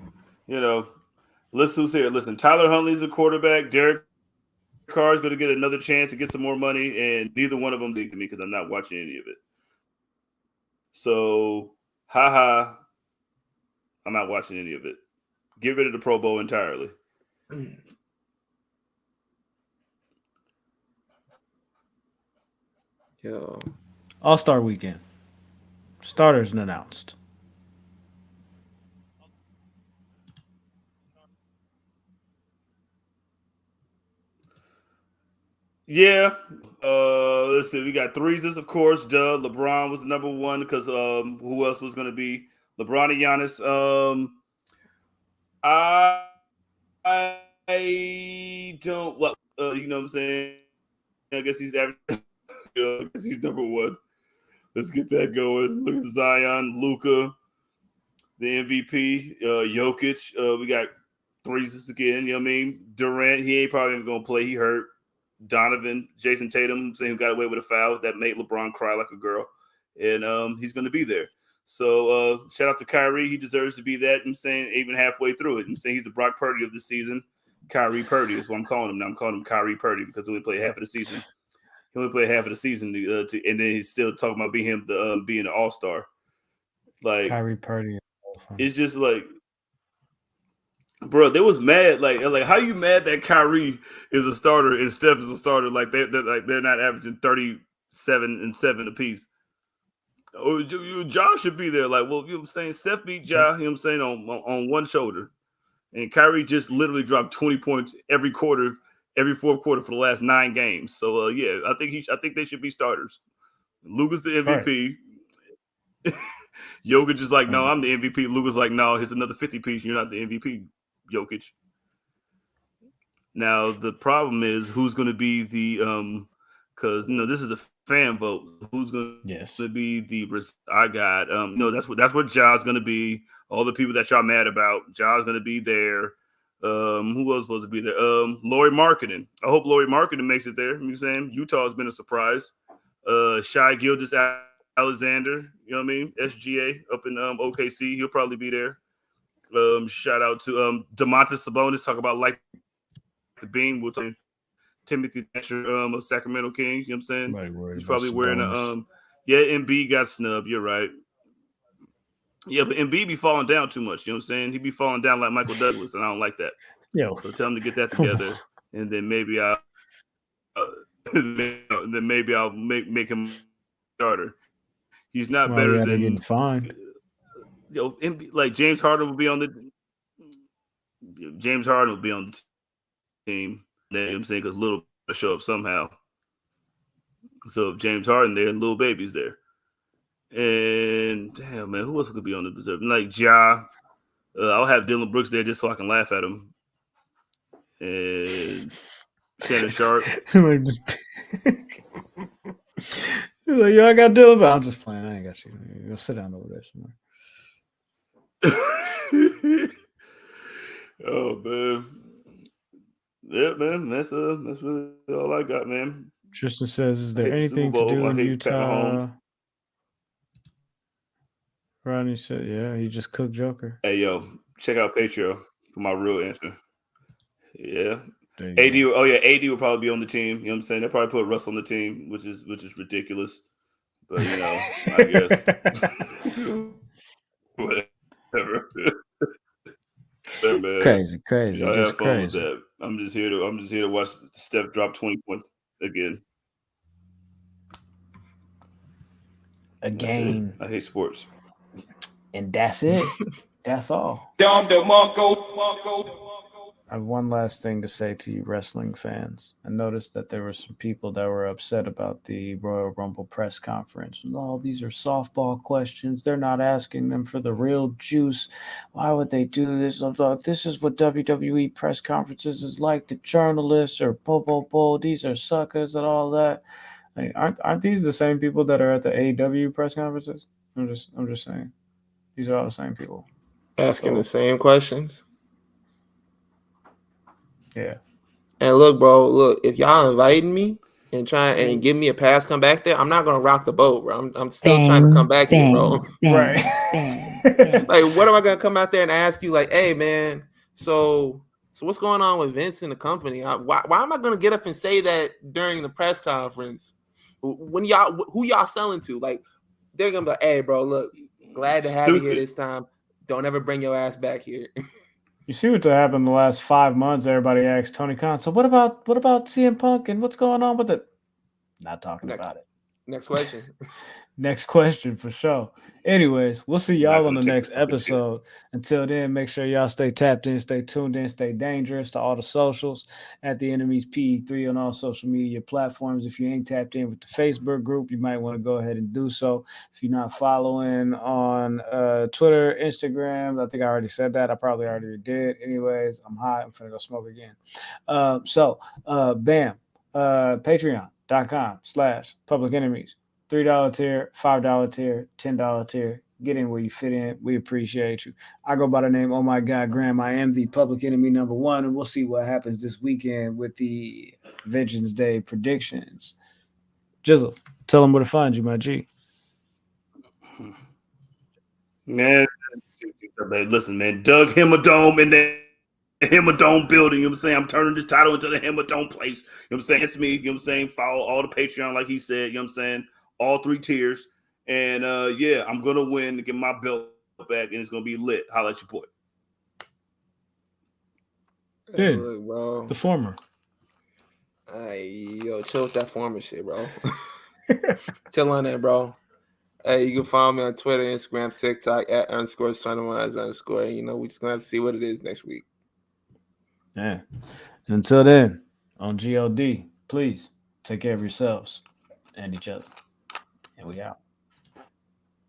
Listen who's here. Listen, Tyler Huntley's a quarterback. Derek Carr's going to get another chance to get some more money, and neither one of them leaked to me because I'm not watching any of it. So, I'm not watching any of it. Get rid of the Pro Bowl entirely. Yo. All-Star Weekend. Starters announced. Yeah. Let's see. We got threeses, of course. Duh. LeBron was number one because who else was going to be LeBron and Giannis? I don't what you know what I'm saying. I guess he's average. I guess he's number one. Let's get that going. Look at Zion, Luka, the MVP, Jokic. We got threes again. You know what I mean? Durant, he ain't probably even gonna play. He hurt. Donovan, Jason Tatum, saying who got away with a foul that made LeBron cry like a girl, and he's gonna be there. So shout out to Kyrie. He deserves to be that. I'm saying even halfway through it. I'm saying he's the Brock Purdy of the season. Kyrie Purdy is what I'm calling him now. I'm calling him Kyrie Purdy because he only played half of the season. He only played half of the season, and then he's still talking about being an All-Star. Like Kyrie Purdy. it's just like, bro, they was mad. Like how you mad that Kyrie is a starter and Steph is a starter? Like they're not averaging 37 and 7 apiece. Oh, Ja should be there. Like, well, you know what I'm saying? Steph beat Ja, you know what I'm saying, on one shoulder. And Kyrie just literally dropped 20 points every quarter, every fourth quarter for the last 9 games. So yeah, I think they should be starters. Luka's the MVP. Right. Jokic is like, no, I'm the MVP. Luka's like, no, here's another 50 piece. You're not the MVP, Jokic. Now the problem is who's going to be the because this is a fan vote. Who's going to be the? I got that's what Ja's going to be. All the people that y'all mad about, Ja's going to be there. Who else supposed to be there? Laurie Marketing. I hope Laurie Marketing makes it there. You know what I'm saying? Utah has been a surprise. Shai Gilgeous Alexander, you know what I mean? SGA up in OKC, he'll probably be there. Shout out to Domantas Sabonis, talk about like the beam. We'll talk Timothy Thatcher of Sacramento Kings, you know what I'm saying? He's probably wearing Embiid got snubbed, you're right. Yeah, but Embiid be falling down too much, you know what I'm saying? He be falling down like Michael Douglas, and I don't like that. Yo. So tell him to get that together, and then maybe I'll make him starter. He's not better than fine. Like James Harden will be on the team. You know what I'm saying? Because Little will show up somehow. So if James Harden there, Little Baby's there. And damn, man, who else could be on the reserve? Like Ja. I'll have Dylan Brooks there just so I can laugh at him. And Shannon Sharp. Like, yo, I got Dylan, but I'm just playing. I ain't got you. Go sit down over there somewhere. Oh man. Yeah, man. That's really all I got, man. Tristan says, "Is there anything to do in Utah?" Rodney said, "Yeah, he just cooked Joker." Hey, yo, check out Patreon for my real answer. Yeah, AD. Oh yeah, AD will probably be on the team. You know what I'm saying? They'll probably put Russ on the team, which is ridiculous. But I guess whatever. Crazy. Y'all have fun with that. I'm just here to watch Steph drop 20 points again. Again. I hate sports. And that's it. That's all. I have one last thing to say to you wrestling fans. I noticed that there were some people that were upset about the Royal Rumble press conference. Oh, these are softball questions. They're not asking them for the real juice. Why would they do this? This is what WWE press conferences is like. The journalists are these are suckers and all that. Like, aren't these the same people that are at the AEW press conferences? I'm just saying. These are all the same people. Asking the same questions. Yeah. And look, if y'all inviting me and trying and give me a pass, come back there, I'm not gonna rock the boat, bro. I'm still trying to come back here, bro. Right. Like, what am I gonna come out there and ask you? Like, hey, man, so what's going on with Vince and the company? Why am I gonna get up and say that during the press conference? When who y'all selling to? Like, they're gonna be like, hey, bro, look, glad to have you here this time. Don't ever bring your ass back here. You see what happened in the last 5 months? Everybody asked Tony Khan, so what about CM Punk and what's going on with it? Not talking about it. Next question. Next question for sure. Anyways, we'll see y'all on the gonna take next this fucking shit. episode. Until then, make sure y'all stay tapped in, stay tuned in, stay dangerous to all the socials at the Enemies PE3 on all social media platforms. If you ain't tapped in with the Facebook group, you might want to go ahead and do so. If you're not following on Twitter, Instagram, I think I already said that. I probably already did. Anyways, I'm hot. I'm finna go smoke again. Bam. Patreon.com/Public Enemies. $3 tier, $5 tier, $10 tier. Get in where you fit in. We appreciate you. I go by the name, oh my God, Graham. I am the public enemy number one, and we'll see what happens this weekend with the Vengeance Day predictions. Jizzle, tell them where to find you, my G. Man, listen, man. Doug Hemodome in the Hemodome building. You know what I'm saying? I'm turning the title into the Hemodome place. You know what I'm saying? It's me. You know what I'm saying? Follow all the Patreon, like he said. You know what I'm saying? All 3 tiers. And yeah, I'm gonna win to get my belt back, and it's gonna be lit. Holla at your boy. Hey, Ben, look, bro. the former. Hey, yo, chill with that former shit, bro. Chill on that, bro. Hey, you can follow me on Twitter, Instagram, TikTok at _sunrise_. You know, we just gonna have to see what it is next week. Yeah. Until then, on GLD, please take care of yourselves and each other. And we out.